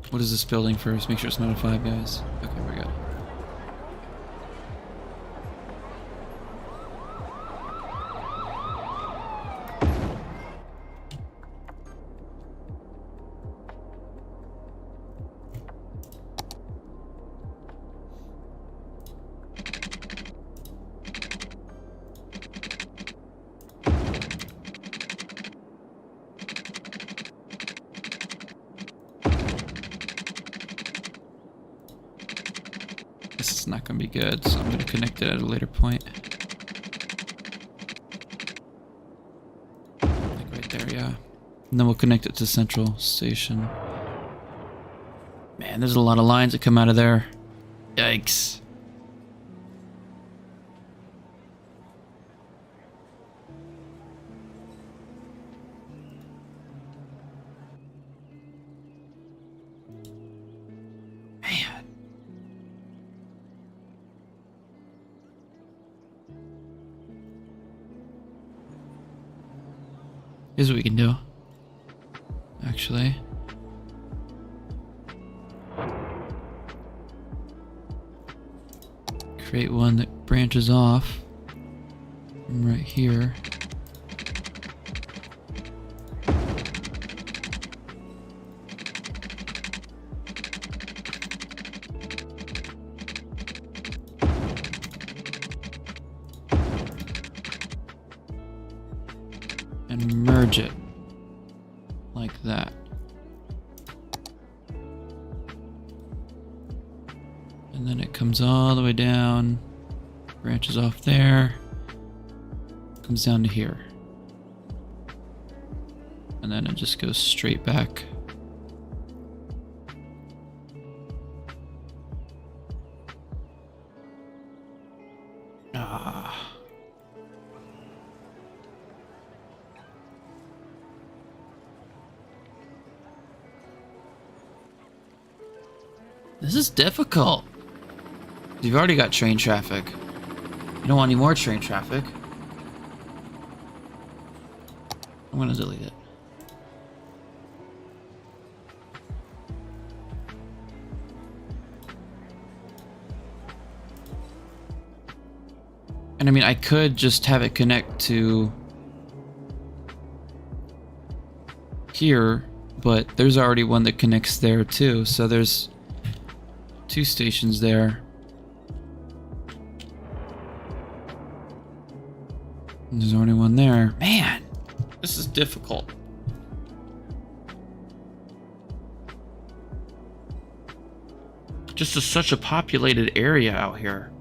What is this building first? Make sure it's not a 5, guys. Okay, we're good. This is not going to be good, so I'm going to connect it at a later point. Like right there, yeah. And then we'll connect it to Central Station. Man, there's a lot of lines that come out of there. Yikes. Here's what we can do. Actually. Create one that branches off from right here. and merge it like that. And then it comes all the way down, branches off there, comes down to here. And then it just goes straight back. This is difficult. You've already got train traffic. You don't want any more train traffic. I'm gonna delete it. And I mean, I could just have it connect to here, but there's already one that connects there too, so there's 2 stations there. And there's already one there. Man, this is difficult. Just such a populated area out here.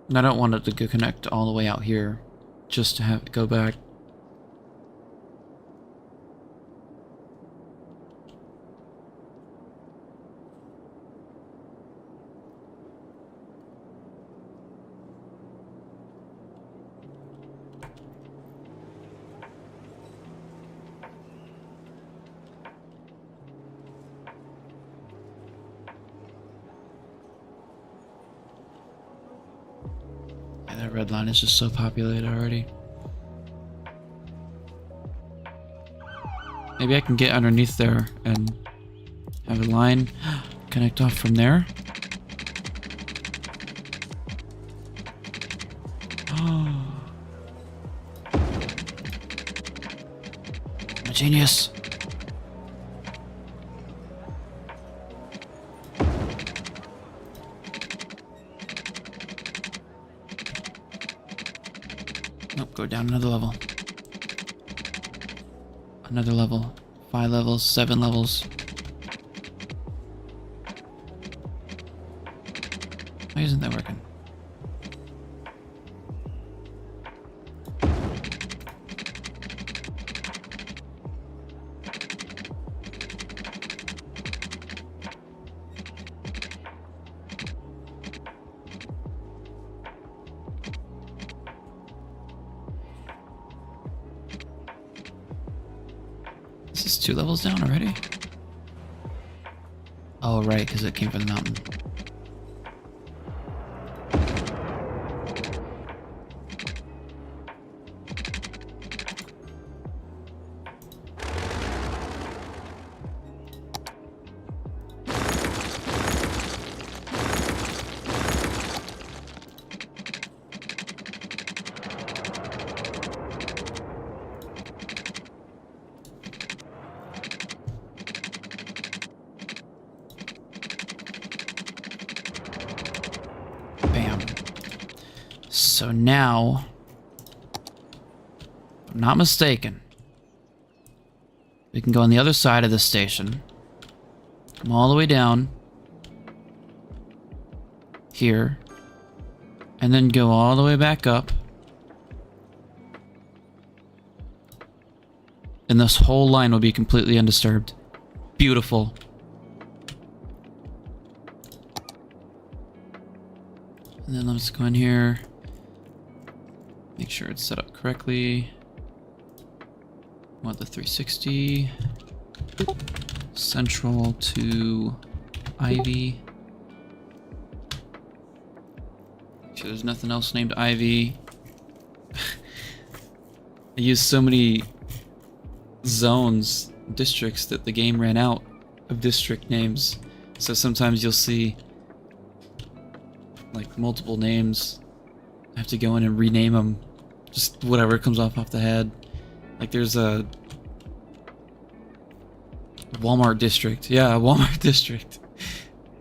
And I don't want it to connect all the way out here, just to have to go back. That red line is just so populated already. Maybe I can get underneath there and have a line connect off from there. Oh. I'm a genius. Nope, go down another level. Another level. 5 levels, 7 levels. Why isn't that working? This is 2 levels down already? Oh, right, because it came from the mountain. Bam. So now, if I'm not mistaken, we can go on the other side of the station, come all the way down here, and then go all the way back up. And this whole line will be completely undisturbed. Beautiful. And then let's go in here. Make sure it's set up correctly. Want the 360. Central to Ivy. Make sure there's nothing else named Ivy. I used so many zones, districts, that the game ran out of district names. So sometimes you'll see like multiple names. I have to go in and rename them. Just whatever comes off the head. Like there's a Walmart district. Yeah, a Walmart district.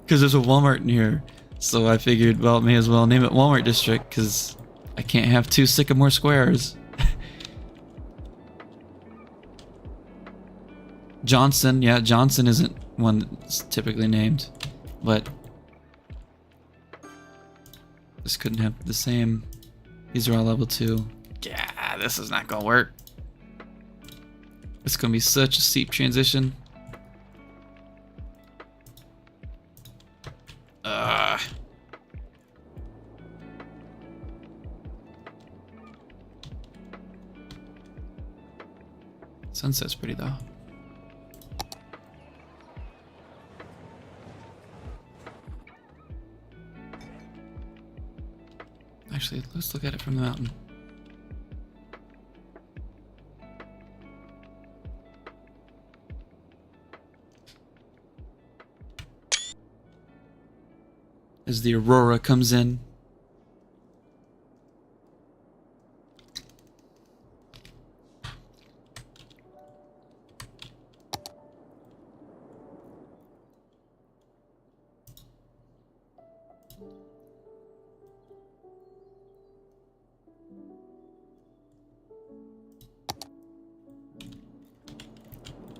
Because there's a Walmart near. So I figured, well, may as well name it Walmart district because I can't have 2 Sycamore Squares. Johnson, yeah, Johnson isn't one that's typically named, but this couldn't have the same. These are all level 2. Yeah, this is not gonna work. It's gonna be such a steep transition. Sunset's pretty though. Actually, let's look at it from the mountain. As the aurora comes in.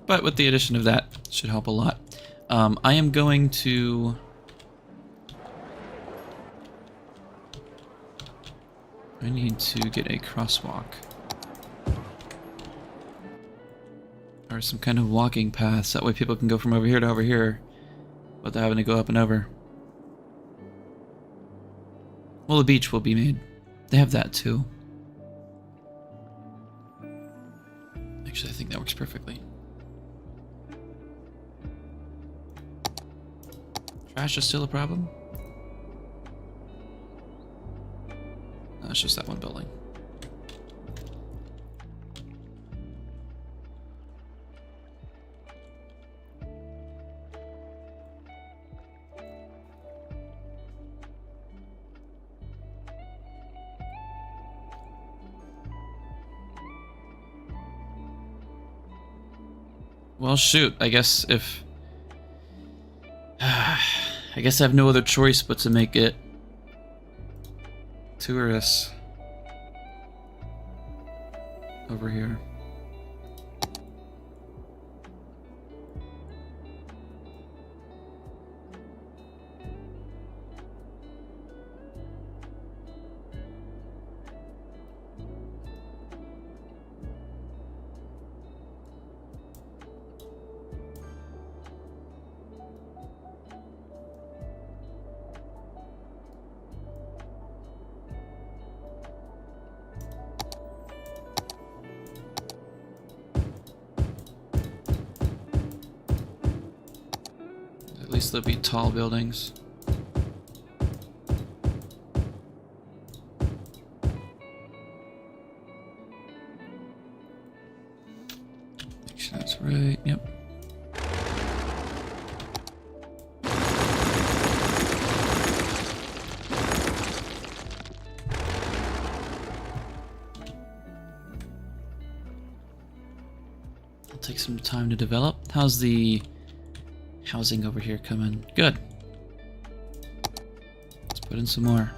But with the addition of that, should help a lot. I am going to... I need to get a crosswalk. Or some kind of walking path, so that way people can go from over here to over here without having to go up and over. Well, the beach will be made. They have that too. Actually, I think that works perfectly. Trash is still a problem? No, it's just that one building. Well, shoot, I guess if... I guess I have no other choice but to make it tourists over here. At least there'll be tall buildings. Make sure that's right. Yep. It'll take some time to develop. How's the housing over here coming? Good. Let's put in some more.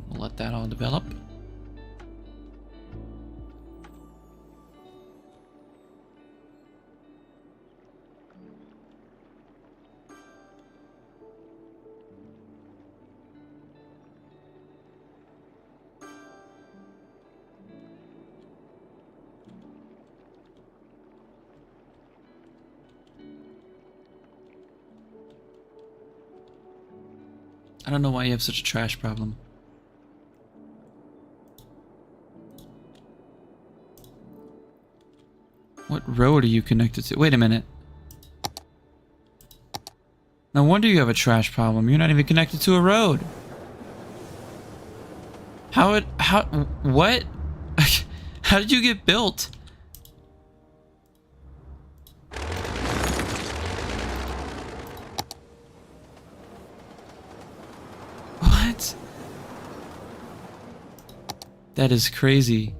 We'll let that all develop. I don't know why you have such a trash problem. What road are you connected to? Wait a minute. No wonder you have a trash problem. You're not even connected to a road. What? How did you get built? What? That is crazy.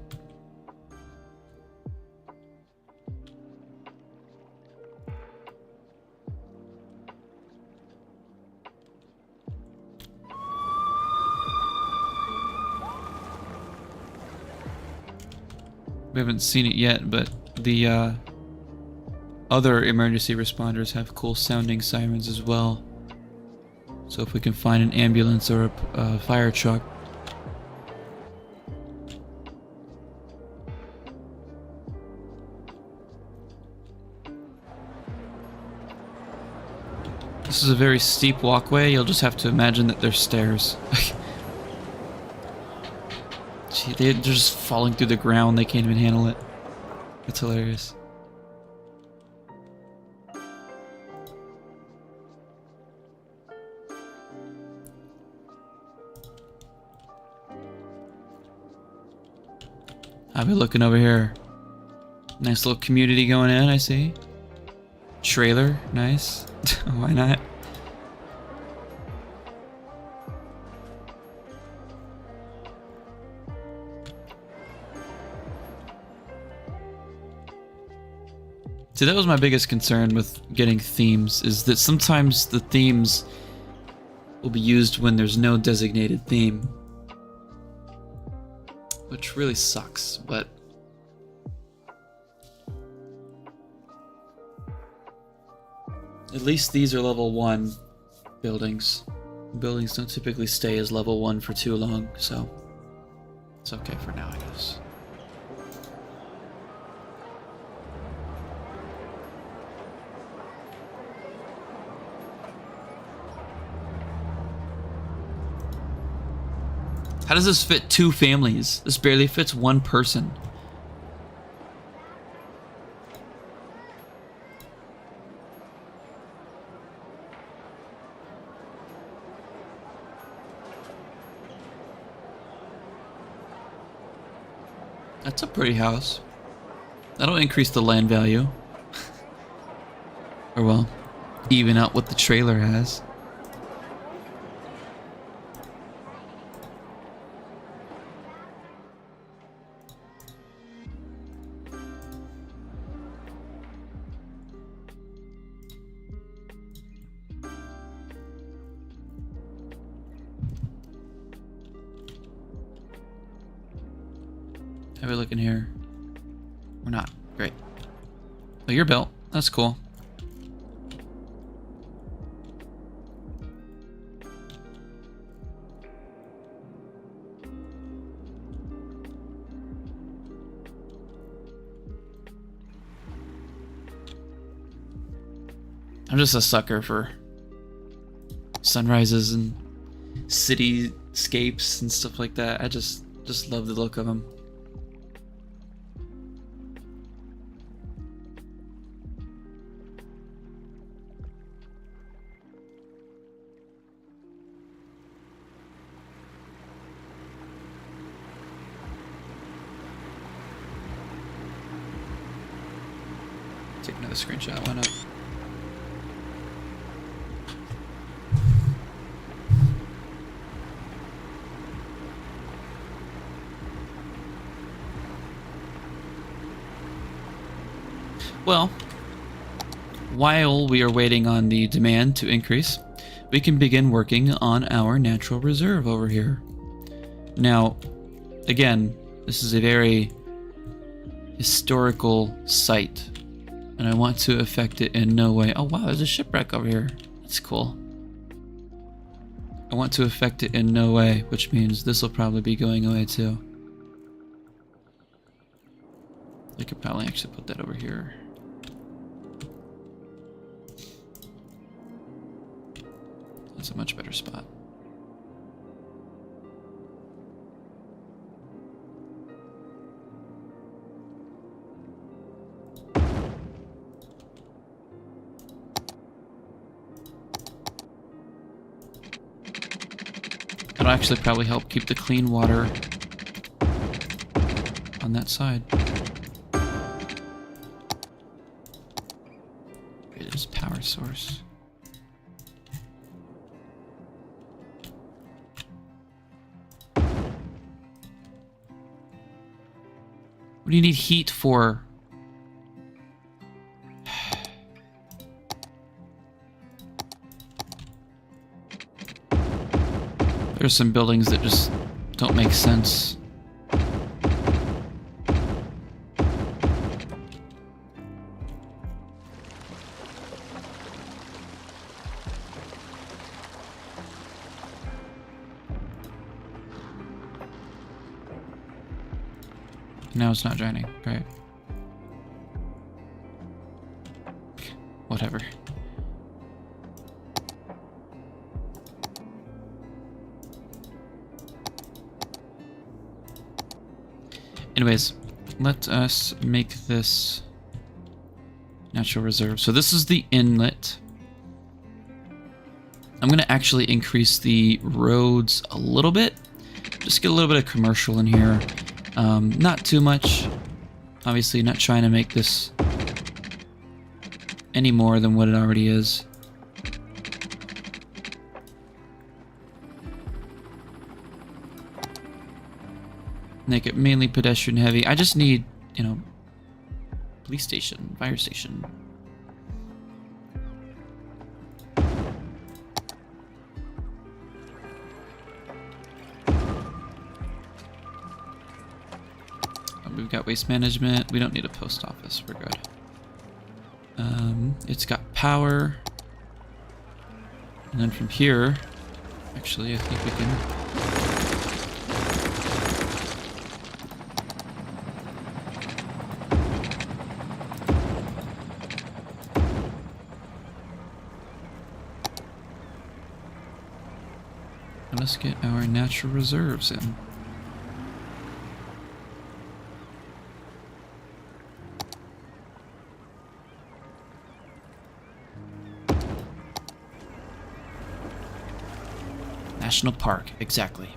We haven't seen it yet, but the other emergency responders have cool sounding sirens as well. So if we can find an ambulance or a fire truck. This is a very steep walkway. You'll just have to imagine that there's stairs. Gee, they're just falling through the ground. They can't even handle it. That's hilarious. I'll be looking over here. Nice little community going in, I see. Trailer, nice. Why not? See, that was my biggest concern with getting themes, is that sometimes the themes will be used when there's no designated theme. Which really sucks, but... at least these are level 1 buildings. Buildings don't typically stay as level 1 for too long, so... it's okay for now, I guess. How does this fit 2 families? This barely fits 1 person. That's a pretty house. That'll increase the land value. Or well, even out what the trailer has. Have a look in here. We're not. Great. Oh, you're built. That's cool. I'm just a sucker for sunrises and cityscapes and stuff like that. I just love the look of them. Take another screenshot, why not? Well, while we are waiting on the demand to increase, we can begin working on our natural reserve over here. Now, again, this is a very historical site, and I want to affect it in no way. Oh wow, there's a shipwreck over here. That's cool. I want to affect it in no way, which means this will probably be going away too. I could probably actually put that over here. That's a much better spot. That'll actually probably help keep the clean water on that side. Okay, there's power source. What do you need heat for? There's some buildings that just don't make sense. Now it's not joining. Great. Whatever. Anyways, let us make this natural reserve. So this is the inlet. I'm going to actually increase the roads a little bit. Just get a little bit of commercial in here. Not too much. Obviously not trying to make this any more than what it already is. Make it mainly pedestrian heavy. I just need, you know, police station, fire station. We've got waste management. We don't need a post office. We're good. It's got power. And then from here, actually, I think we can... Let's get our natural reserves in. National Park, exactly.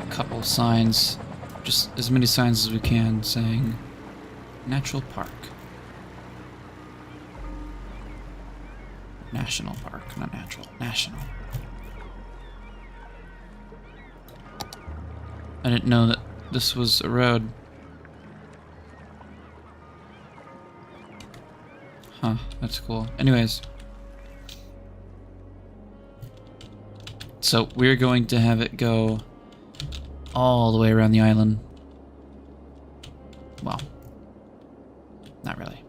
Couple signs, just as many signs as we can saying natural park, national park, not natural, national. I didn't know that this was a road. Huh, that's cool. Anyways, so we're going to have it go all the way around the island. Well, not really.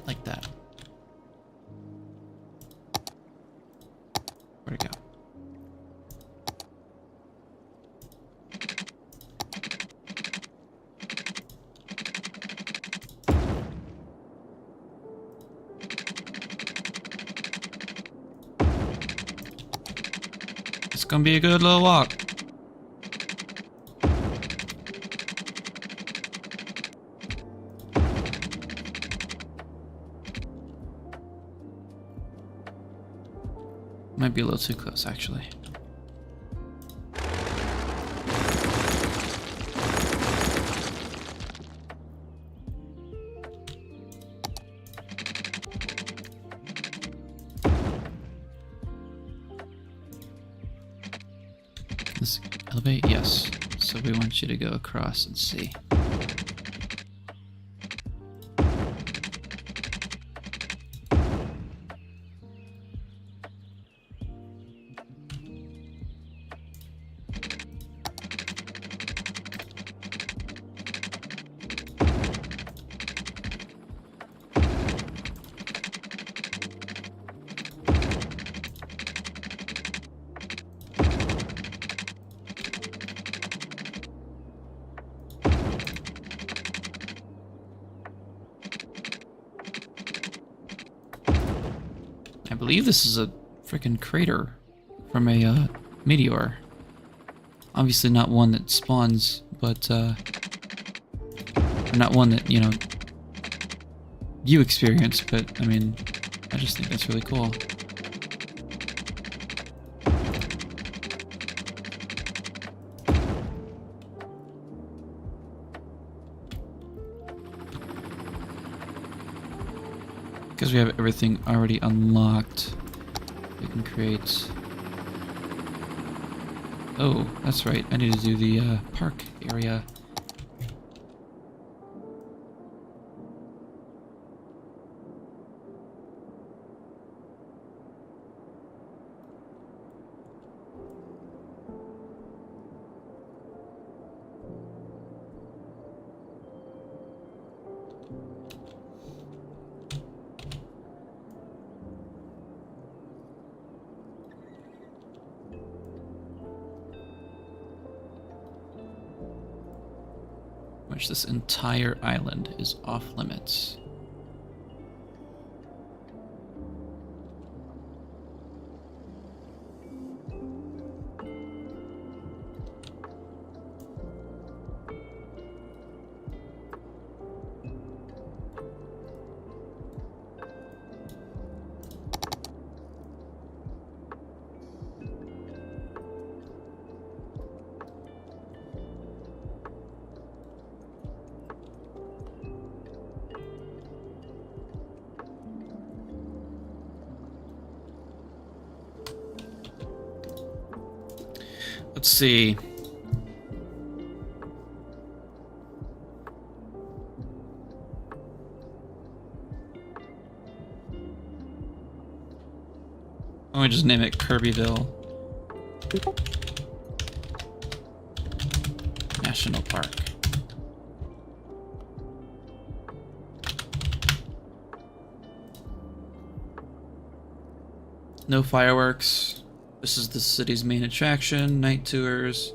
Like that. Where'd it go? It's gonna be a good little walk. Might be a little too close, actually. Elevate? Yes. So we want you to go across and see. I believe this is a freaking crater from a meteor. Obviously not one that spawns, but or not one that, you know, you experience, but I mean, I just think that's really cool. Because we have everything already unlocked, we can create... Oh, that's right, I need to do the park area. Which this entire island is off limits. Let's see. Why don't we just name it Kirbyville National Park. No fireworks. This is the city's main attraction, night tours.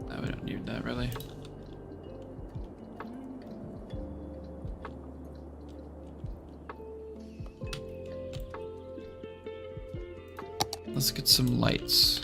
No, we don't need that really. Let's get some lights.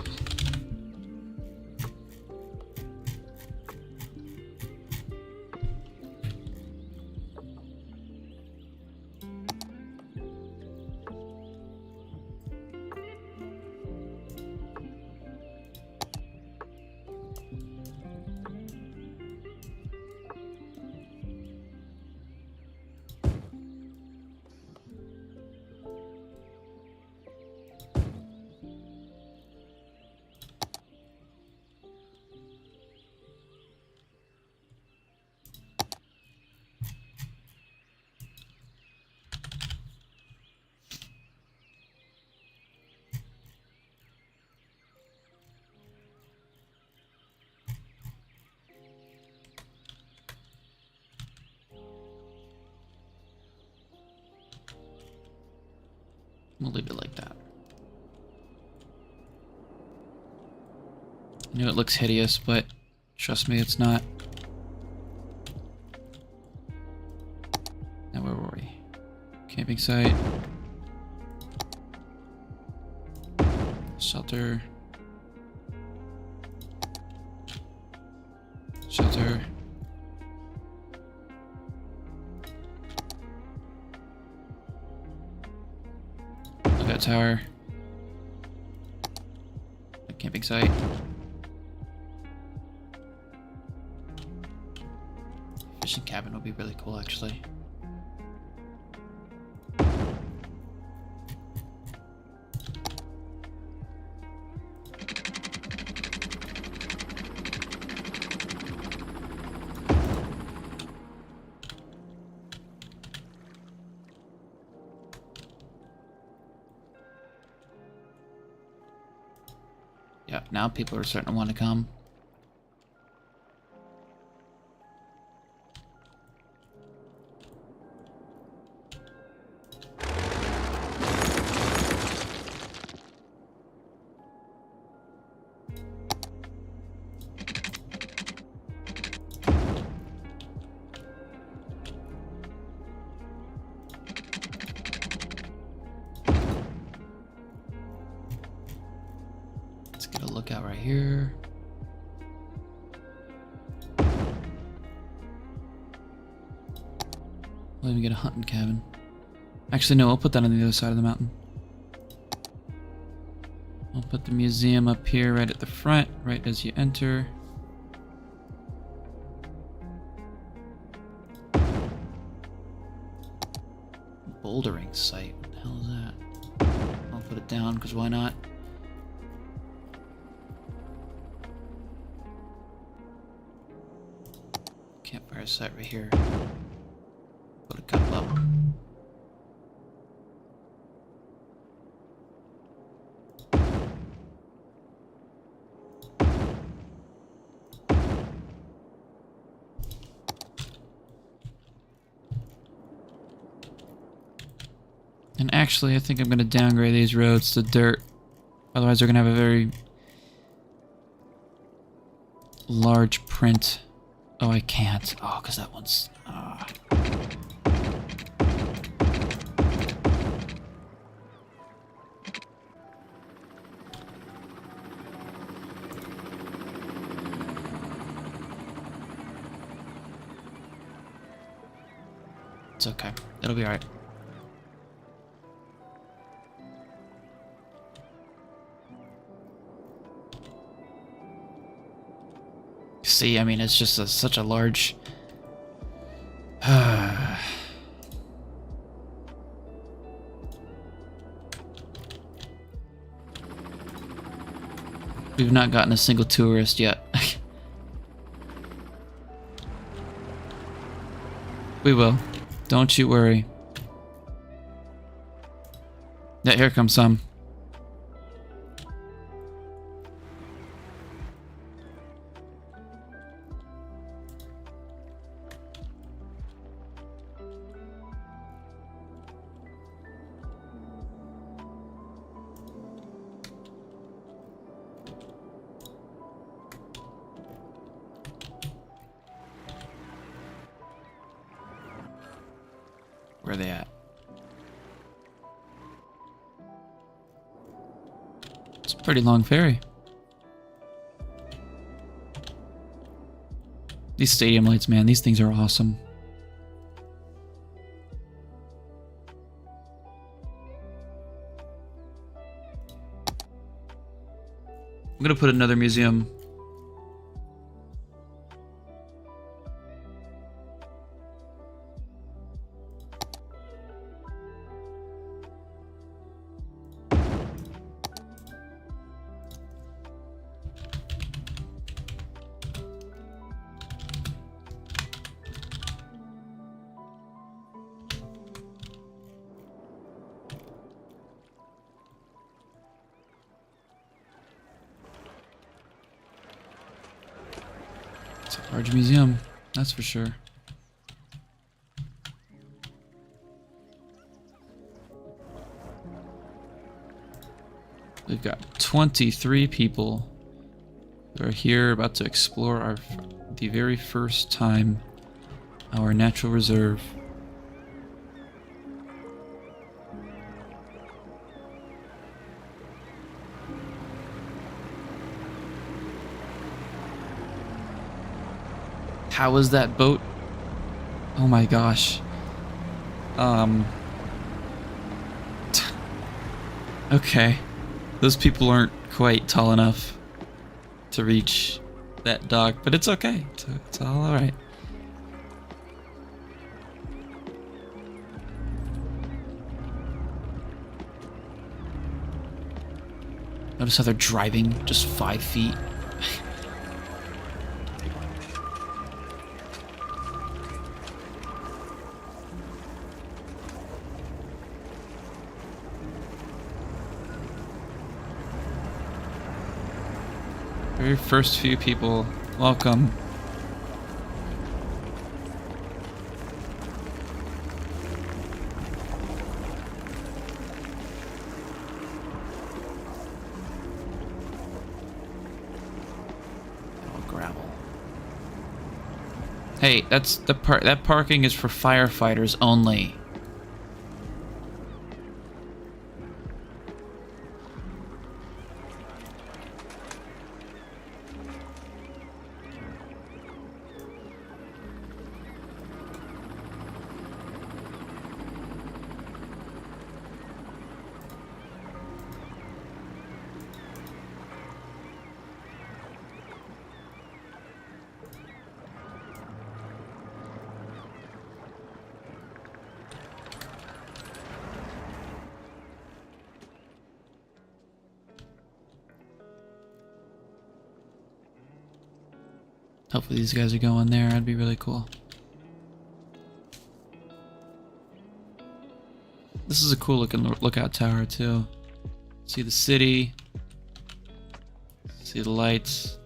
We'll leave it like that. I know it looks hideous, but trust me, it's not. Now where were we? Camping site. Shelter. Shelter. Lookout tower. A camping site. Fishing cabin would be really cool, actually. Yep, now people are starting to want to come. Let's get a lookout right here. We'll even get a hunting cabin. Actually, no, I'll put that on the other side of the mountain. I'll put the museum up here right at the front, right as you enter. Bouldering site. What the hell is that? I'll put it down, because why not? Campfire site right here. Put a couple up. And actually, I think I'm going to downgrade these roads to dirt. Otherwise, they're going to have a very large print. Oh, I can't. Oh, because that one's... It's okay. It'll be alright. See, I mean, it's just such a large... We've not gotten a single tourist yet. We will. Don't you worry. Yeah, here comes some. Where are they at? It's a pretty long ferry. These stadium lights, man, these things are awesome. I'm gonna put another museum. It's a large museum, that's for sure. We've got 23 people that are here about to explore the very first time our natural reserve. How was that boat? Oh my gosh. Okay. Those people aren't quite tall enough to reach that dock, but it's okay. It's all alright. Notice how they're driving just 5 feet. Very first few people. Welcome. Oh, gravel. Hey, that's the that parking is for firefighters only. Hopefully these guys are going there. That'd be really cool. This is a cool looking lookout tower too. See the city. See the lights.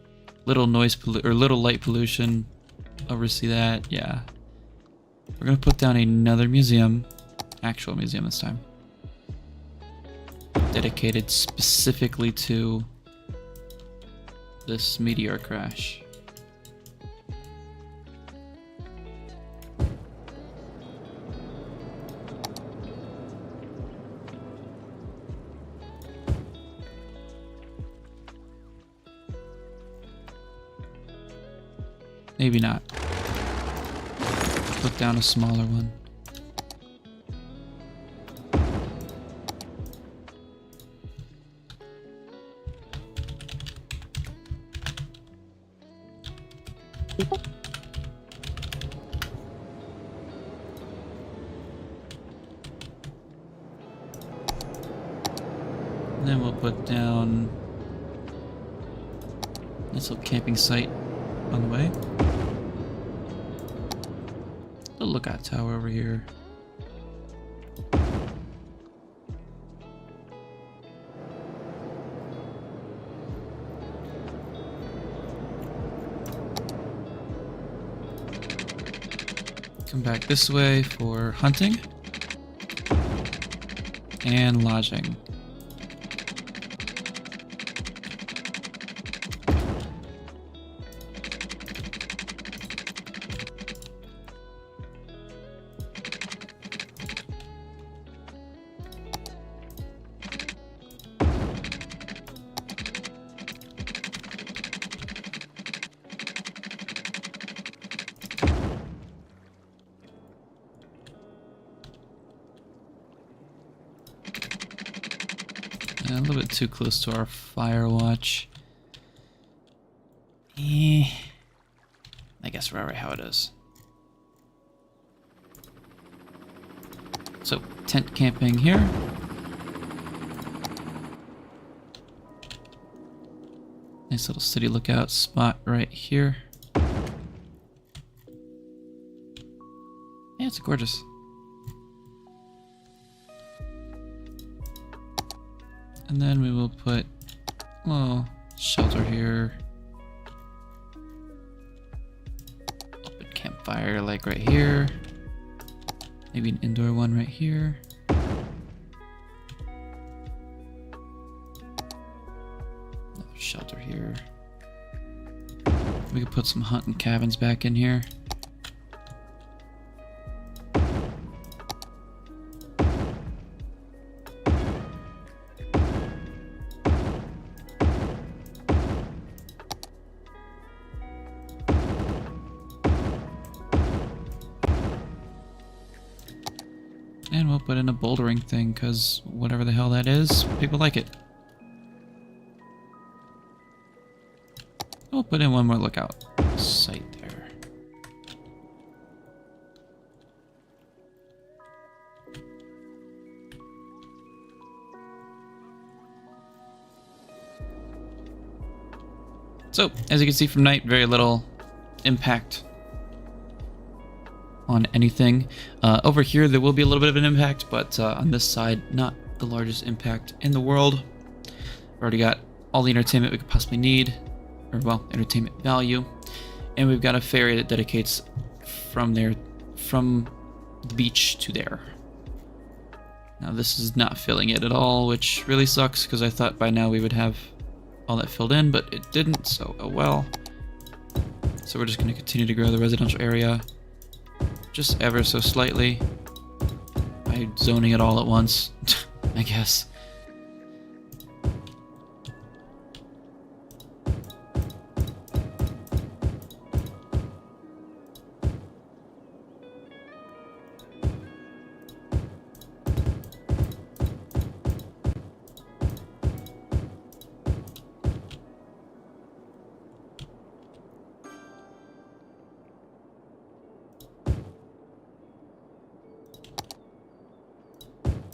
Little little light pollution. Oversee that. Yeah. We're gonna put down another museum. Actual museum this time. Dedicated specifically to this meteor crash. Maybe not. Put down a smaller one. And then we'll put down this little camping site on the way. The lookout tower over here. Come back this way for hunting and lodging. A little bit too close to our fire watch. I guess we're alright how it is. So, tent camping here. Nice little city lookout spot right here. Yeah, it's gorgeous. And then we will put a little shelter here. Open campfire like right here. Maybe an indoor one right here. Another shelter here. We could put some hunting cabins back in here. And we'll put in a bouldering thing, because whatever the hell that is, people like it. We'll put in one more lookout site there. So, as you can see from night, very little impact on anything. Over here there will be a little bit of an impact, but on this side, not the largest impact in the world. We've already got all the entertainment we could possibly need. or well, entertainment value. And we've got a ferry that dedicates from there, from the beach to there. Now this is not filling it at all, which really sucks because I thought by now we would have all that filled in, but it didn't, so oh well. So we're just going to continue to grow the residential area just ever so slightly by zoning it all at once, I guess.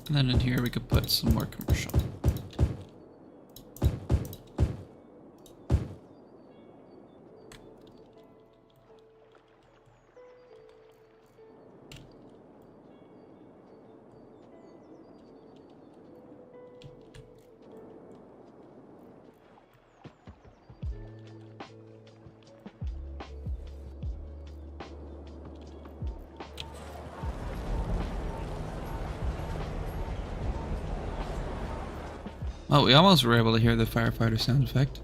And then in here we could put some more commercial. Oh, we almost were able to hear the firefighter sound effect.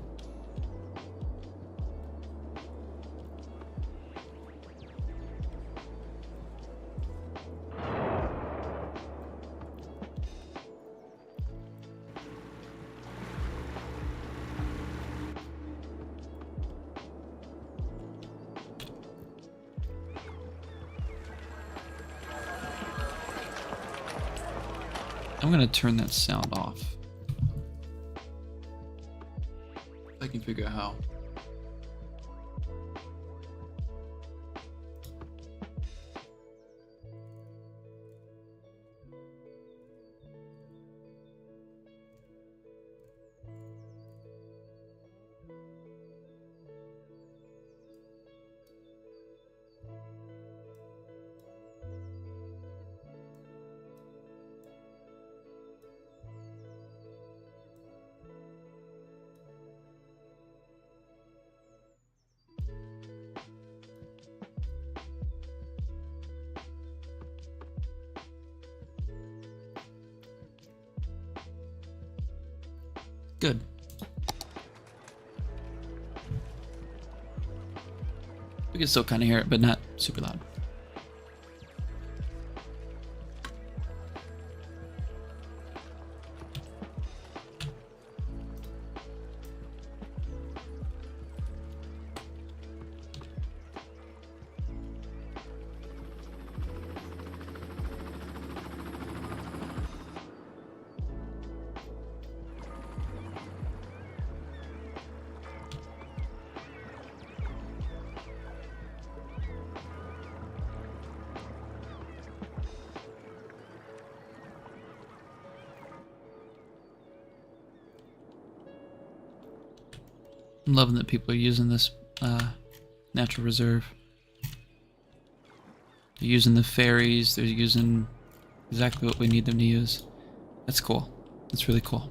I'm gonna turn that sound off. I can figure out how. Good. We can still kind of hear it, but not super loud. I'm loving that people are using this natural reserve. They're using the ferries, they're using exactly what we need them to use. That's cool. That's really cool.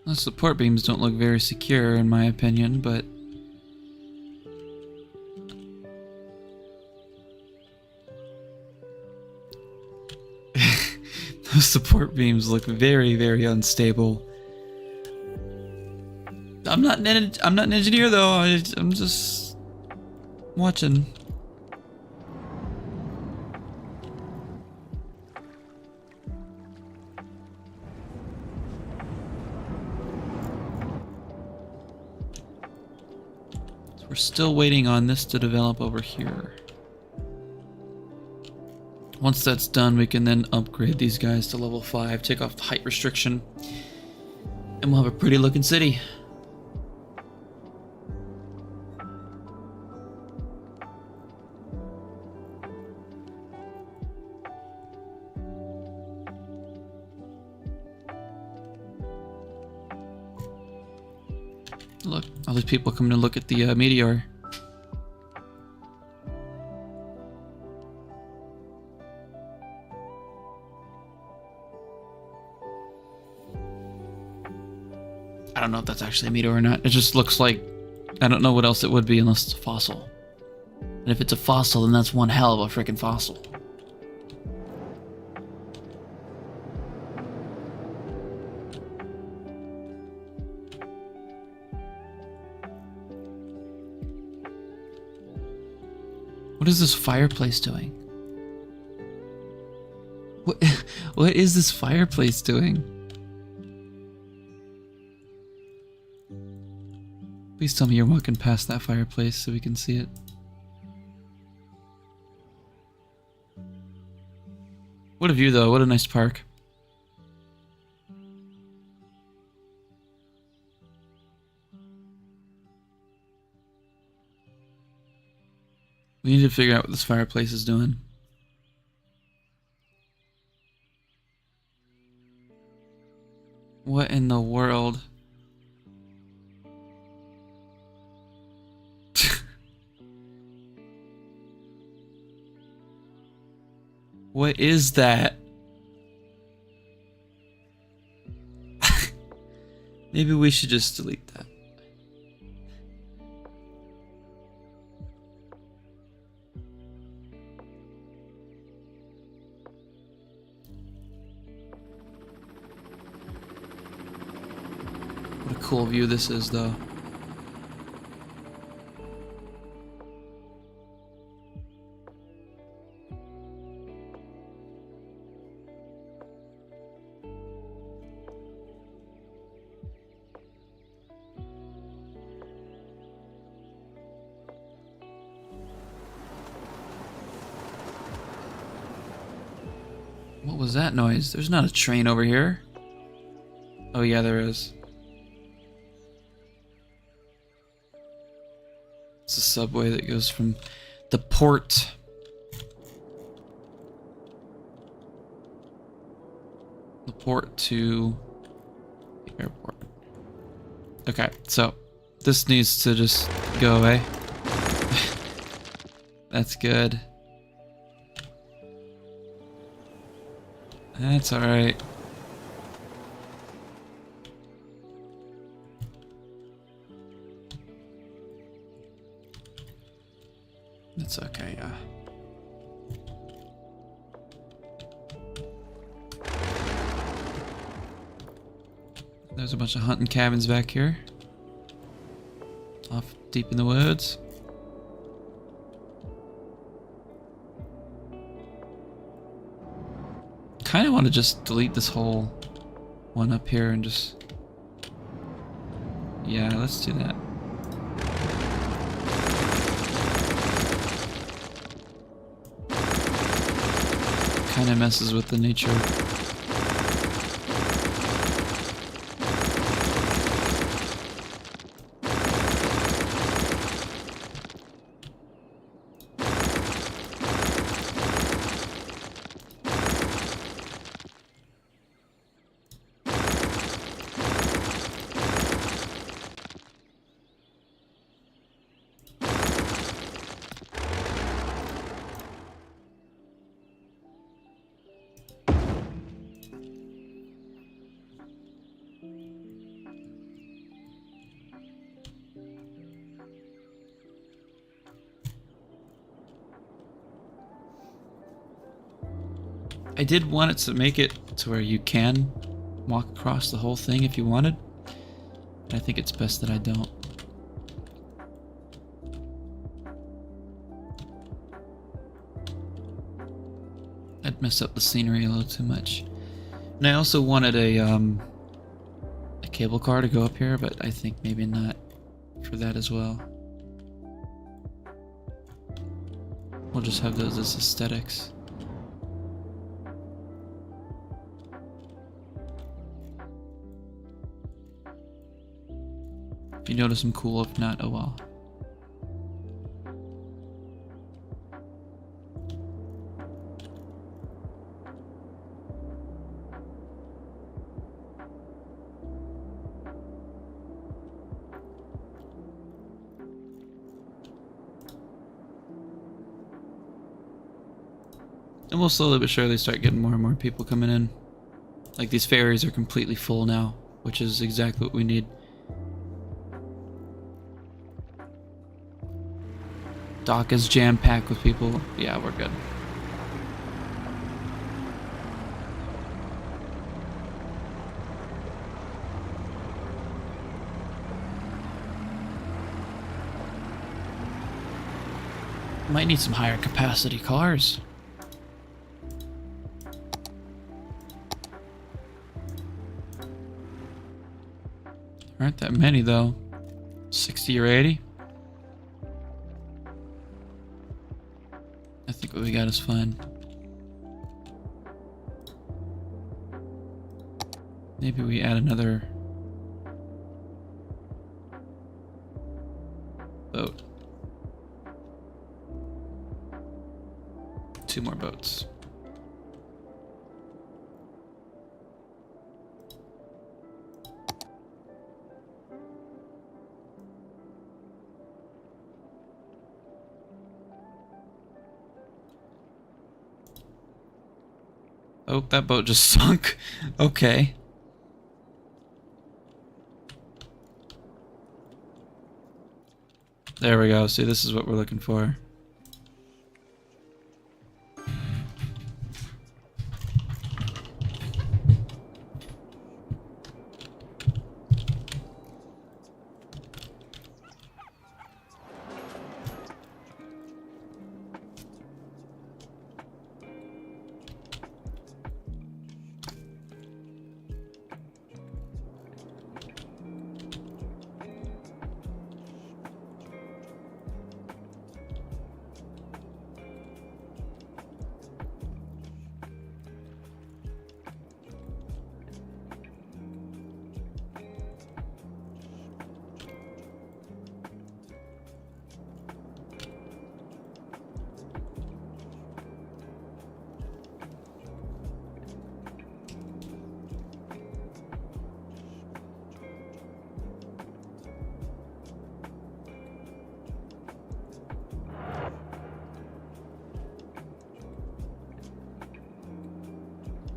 The support beams don't look very secure in my opinion, but those support beams look very, very unstable. I'm not an engineer though. I'm just watching. We're still waiting on this to develop over here. Once that's done, we can then upgrade these guys to level 5, take off the height restriction, and we'll have a pretty looking city. Look, all these people coming to look at the meteor. I don't know if that's actually a meteor or not. It just looks like... I don't know what else it would be unless it's a fossil. And if it's a fossil, then that's one hell of a freaking fossil. What is this fireplace doing? What is this fireplace doing? Please tell me you're walking past that fireplace so we can see it. What a view though, what a nice park. We need to figure out what this fireplace is doing. What in the world? What is that? Maybe we should just delete that. What a cool view this is, though. What was that noise? There's not a train over here. Oh yeah, there is. It's a subway that goes from the port. The port to the airport. Okay, so this needs to just go away. That's good. That's alright. That's okay, yeah. There's a bunch of hunting cabins back here. Off deep in the woods. Kind of want to just delete this whole one up here and just... Yeah, let's do that. Kind of messes with the nature. I did want it to make it to where you can walk across the whole thing if you wanted. But I think it's best that I don't. I'd mess up the scenery a little too much. And I also wanted a cable car to go up here, but I think maybe not for that as well. We'll just have those as aesthetics. If you notice, I'm cool. If not, oh well. And we'll slowly but surely start getting more and more people coming in. Like, these ferries are completely full now, which is exactly what we need. Dock is jam-packed with people. Yeah, we're good. Might need some higher capacity cars. Aren't that many though. 60 or 80? I think what we got is fine. Maybe we add another boat. 2 more boats. Oh, that boat just sunk. Okay. There we go. See, this is what we're looking for.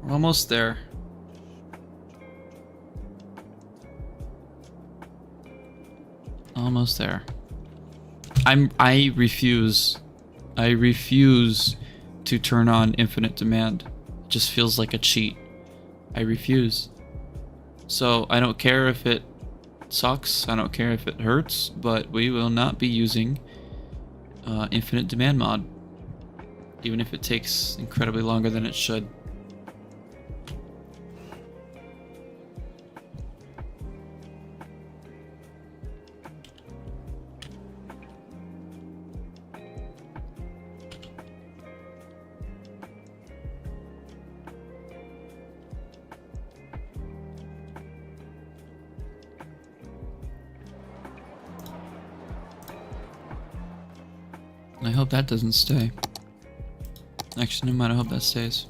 We're almost there. Almost there. I refuse to turn on infinite demand. It just feels like a cheat. I refuse. So I don't care if it sucks, I don't care if it hurts, but we will not be using infinite demand mod. Even if it takes incredibly longer than it should. I hope that doesn't stay. Actually, never mind, I hope that stays.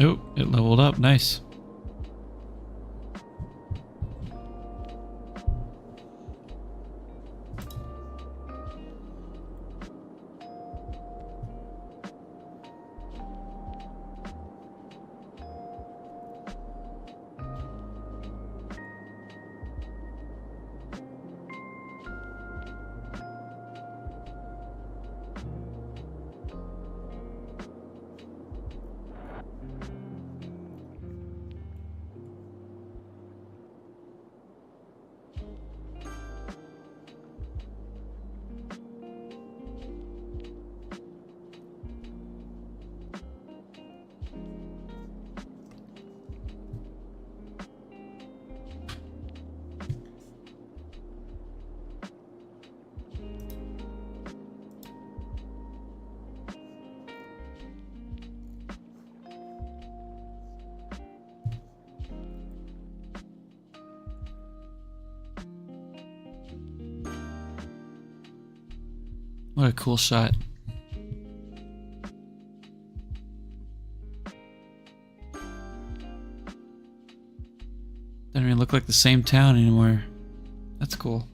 Oh, it leveled up. Nice. What a cool shot. Doesn't even look like the same town anymore. That's cool.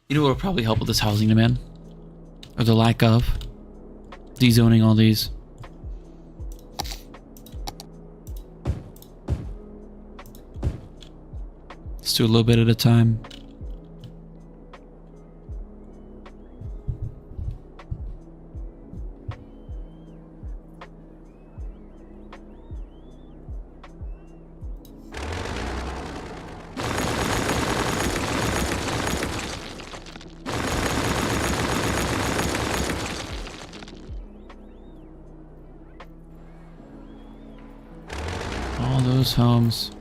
You know what will probably help with this housing demand? Or the lack of? Dezoning all these. Let's do a little bit at a time. All those homes.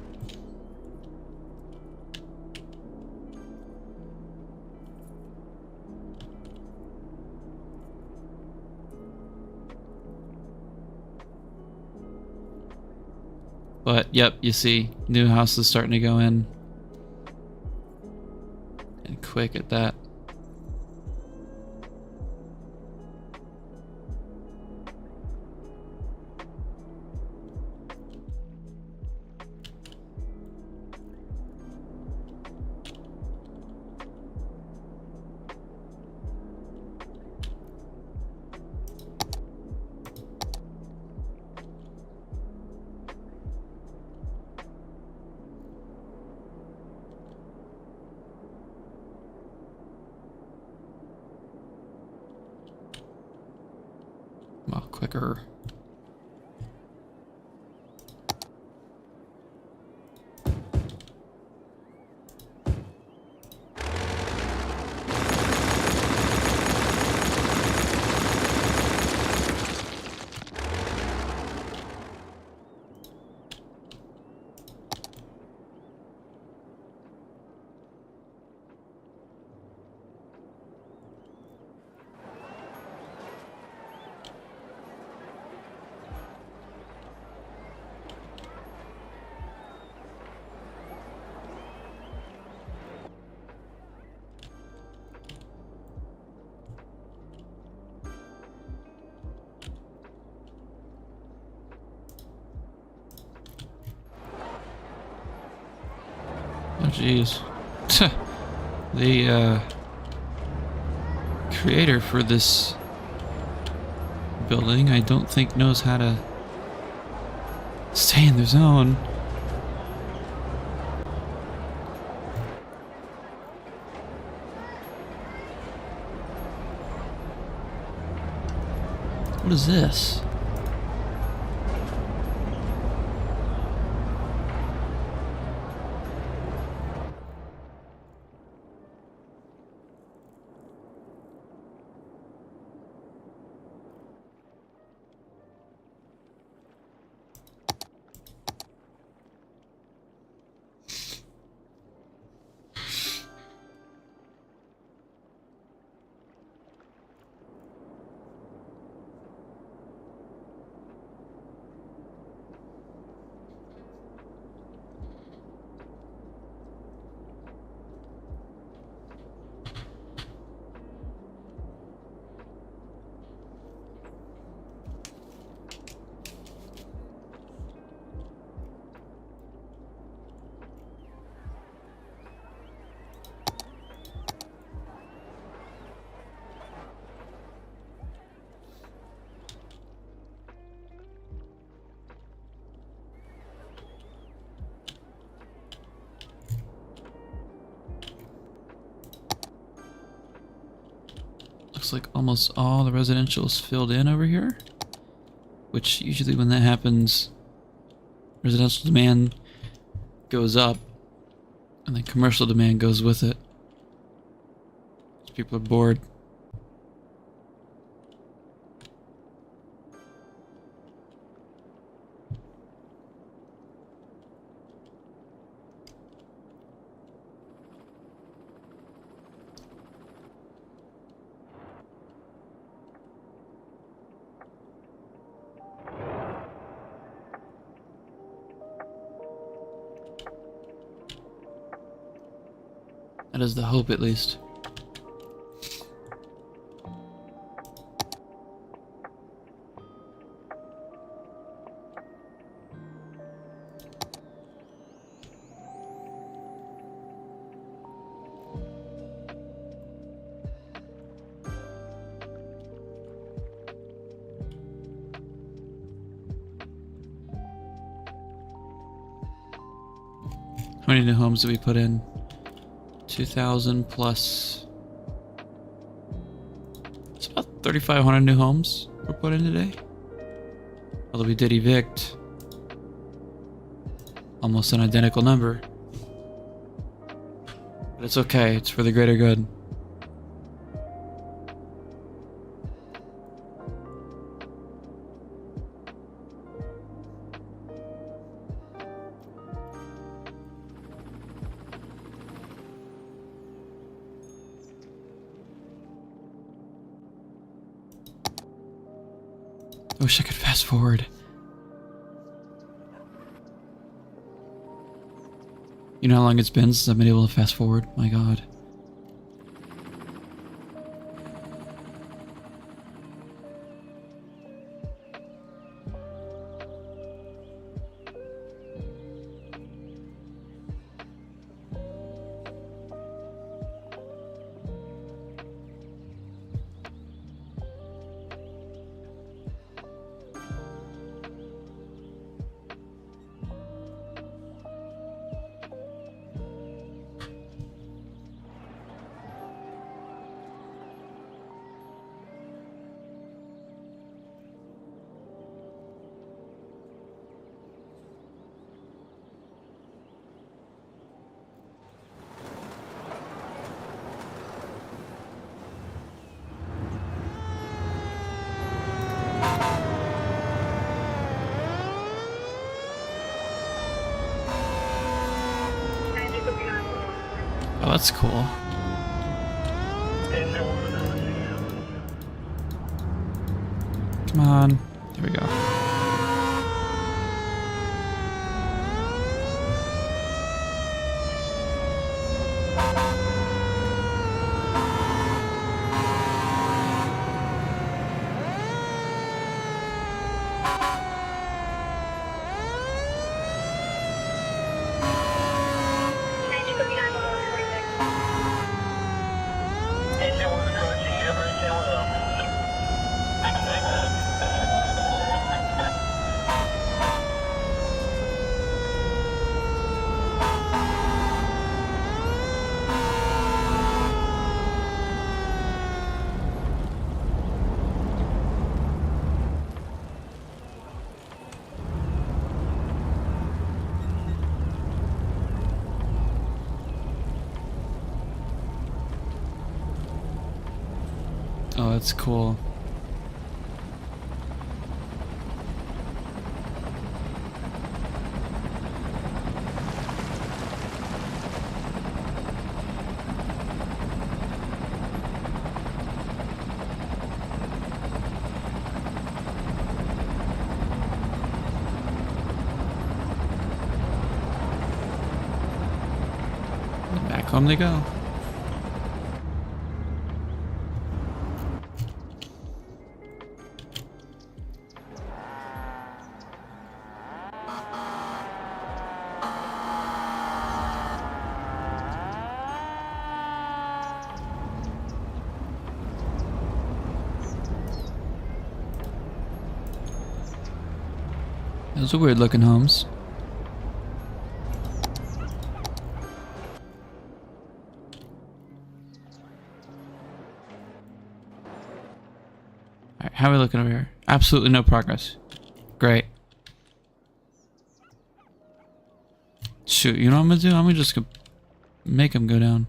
But, yep, you see, new houses starting to go in. And quick at that. Well, quicker. Oh, jeez. The creator for this building, I don't think knows how to Stay in their zone. What is this? Looks like almost all the residential is filled in over here, which usually when that happens, residential demand goes up and then commercial demand goes with it. People are bored. That is the hope, at least. How many new homes did we put in? 2,000 plus. It's about 3,500 new homes were put in today. Although we did evict almost an identical number. But it's okay, it's for the greater good. I wish I could fast forward. You know how long it's been since I've been able to fast forward? My god. Oh, that's cool. Come on. There we go. Oh, that's cool. Back home they go. Those are weird looking homes. Alright, how are we looking over here? Absolutely no progress. Great. Shoot, you know what I'm gonna do? I'm gonna just make them go down.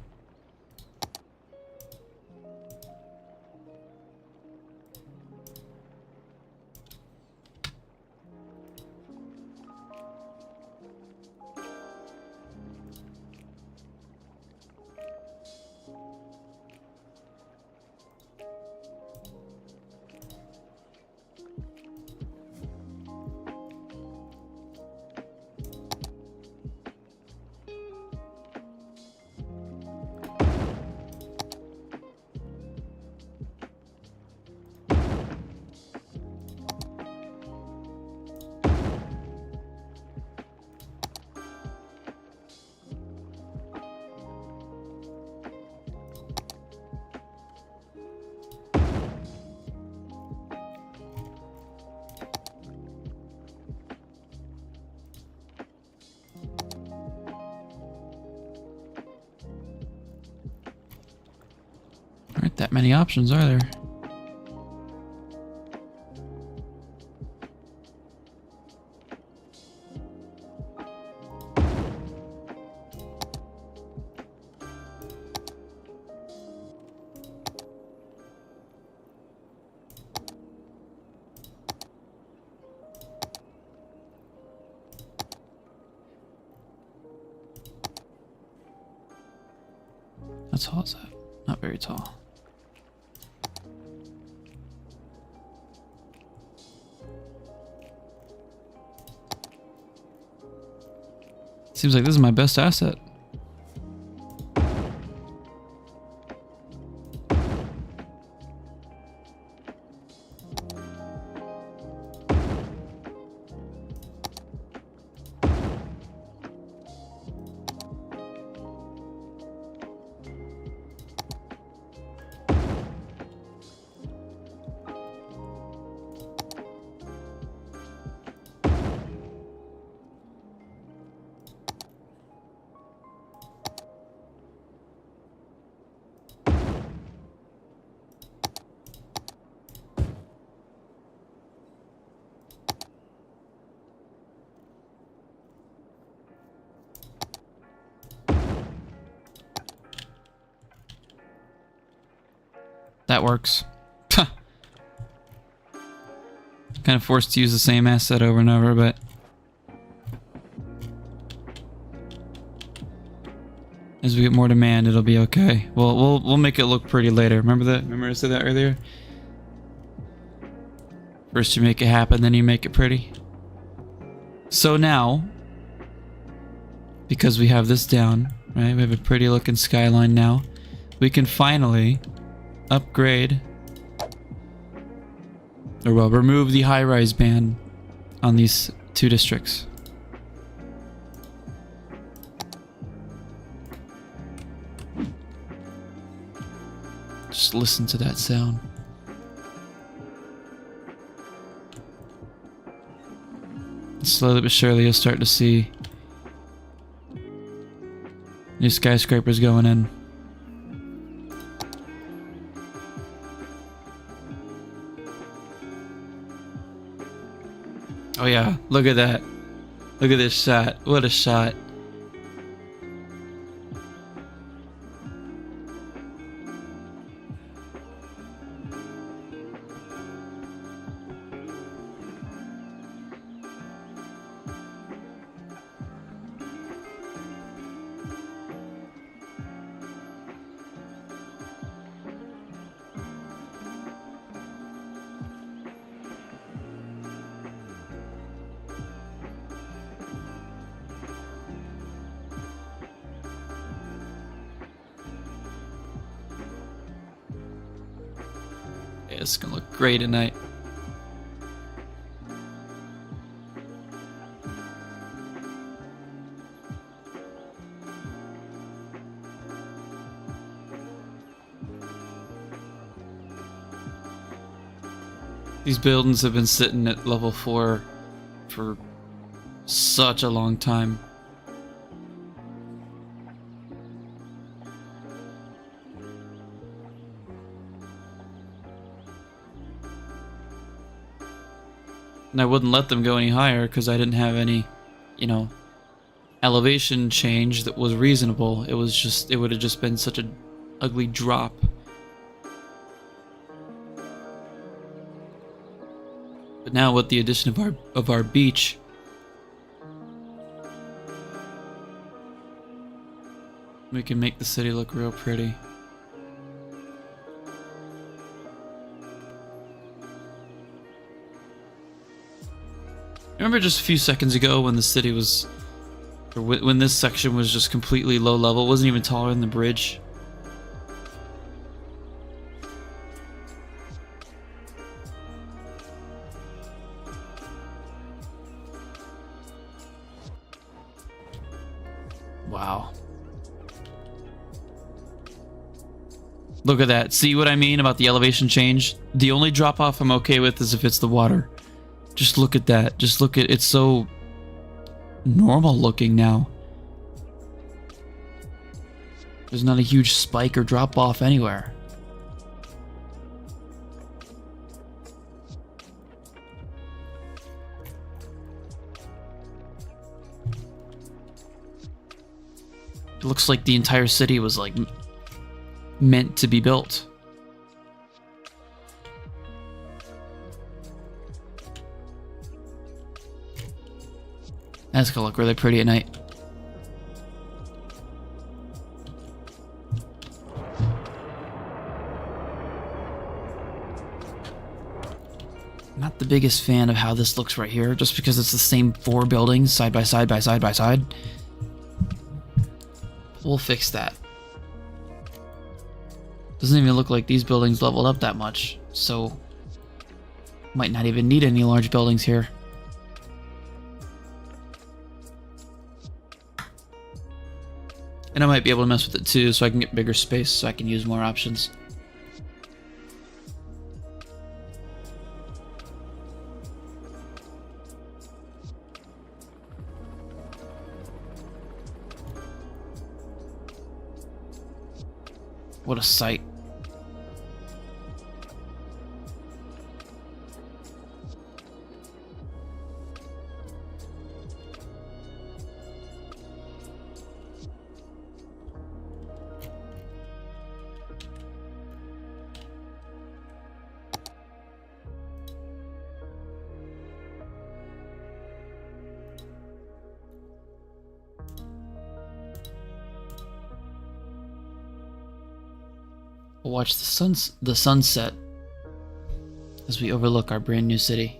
Aren't that many options, are there? How tall is that? Not very tall. Seems like this is my best asset. That works. Kind of forced to use the same asset over and over, but as we get more demand, it'll be okay. We'll make it look pretty later. Remember that? Remember I said that earlier? First you make it happen, then you make it pretty. So now, because we have this down, right? We have a pretty looking skyline now. We can finally upgrade, or well, remove the high-rise ban on these two districts. Just listen to that sound. Slowly but surely you'll start to see new skyscrapers going in. Oh yeah, look at that. Look at this shot. What a shot. Yeah, it's gonna look great at night. These buildings have been sitting at level 4 for such a long time. And I wouldn't let them go any higher because I didn't have any, you know, elevation change that was reasonable. It would have just been such an ugly drop. But now with the addition of our beach, we can make the city look real pretty. Remember just a few seconds ago when the city was, or when this section was just completely low level, it wasn't even taller than the bridge? Wow. Look at that. See what I mean about the elevation change? The only drop off I'm okay with is if it's the water. Just look at that. Just look at it's so normal looking now. There's not a huge spike or drop off anywhere. It looks like the entire city was like meant to be built. That's gonna look really pretty at night. Not the biggest fan of how this looks right here, just because it's the same 4 buildings side by side by side by side. We'll fix that. Doesn't even look like these buildings leveled up that much, so might not even need any large buildings here. And I might be able to mess with it too, so I can get bigger space, so I can use more options. What a sight. We'll watch the sunset as we overlook our brand new city.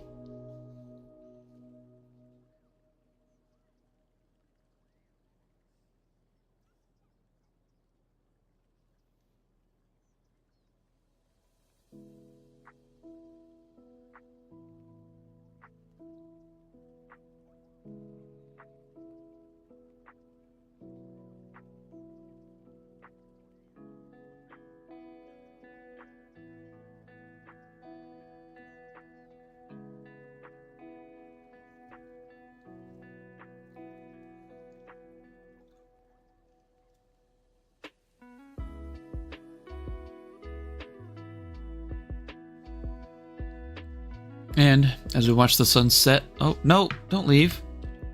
And as we watch the sunset... Oh, no! Don't leave!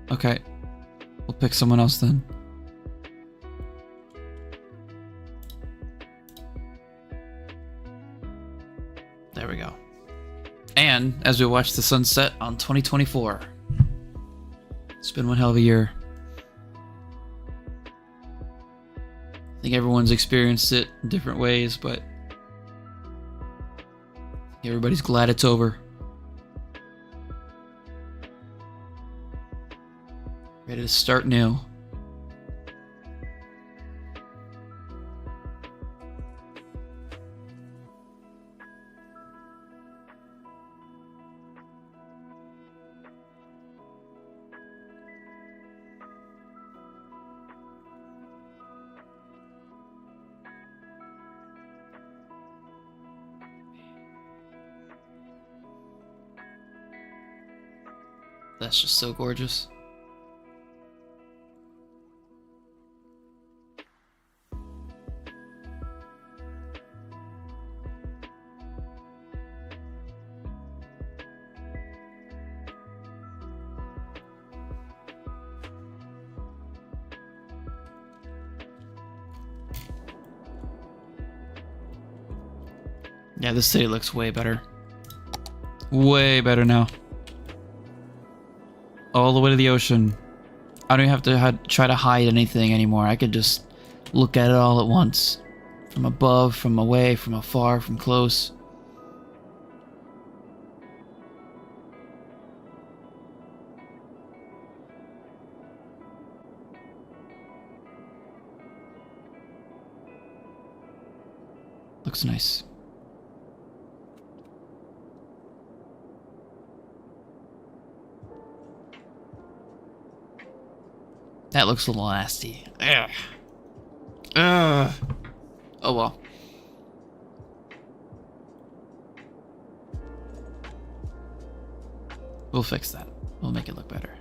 Okay. We'll pick someone else then. There we go. And as we watch the sunset on 2024. It's been one hell of a year. I think everyone's experienced it in different ways, but everybody's glad it's over. Ready to start new. That's just so gorgeous. Yeah, this city looks way better. Way better now. All the way to the ocean. I don't even have to try to hide anything anymore. I could just look at it all at once. From above, from away, from afar, from close. Looks nice. That looks a little nasty. Ugh. Ugh. Oh well. We'll fix that. We'll make it look better.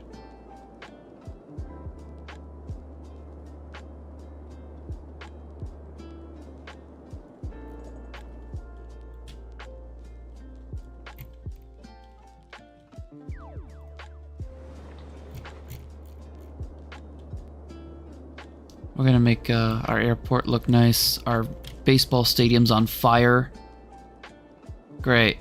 We're gonna make our airport look nice. Our baseball stadium's on fire. Great.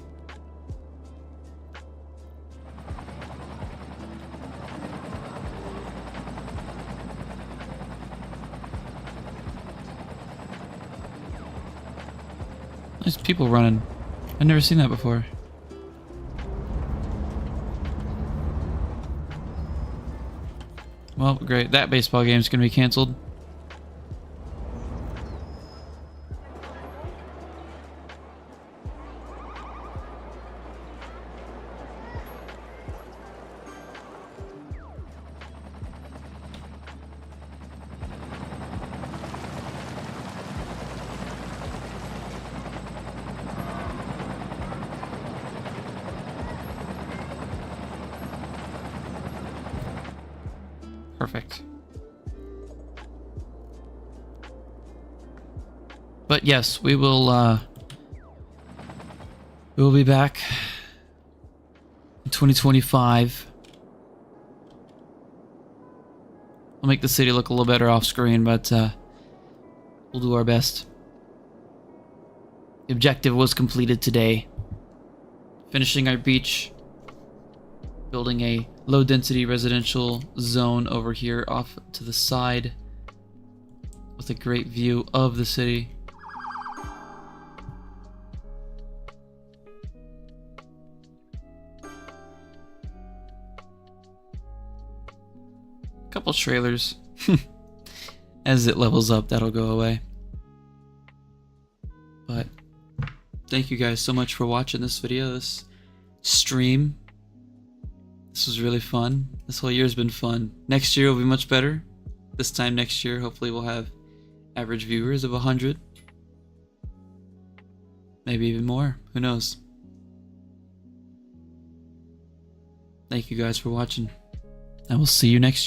There's people running. I've never seen that before. Well, great. That baseball game's gonna be canceled. Perfect. But yes, we will be back in 2025. I'll make the city look a little better off screen, but we'll do our best. The objective was completed today. Finishing our beach. Building a low-density residential zone over here off to the side with a great view of the city. A couple trailers. As it levels up, that'll go away. But thank you guys so much for watching this video, this stream. This was really fun. This whole year's been fun. Next year will be much better. This time next year, hopefully we'll have average viewers of 100. Maybe even more. Who knows? Thank you guys for watching. I will see you next year.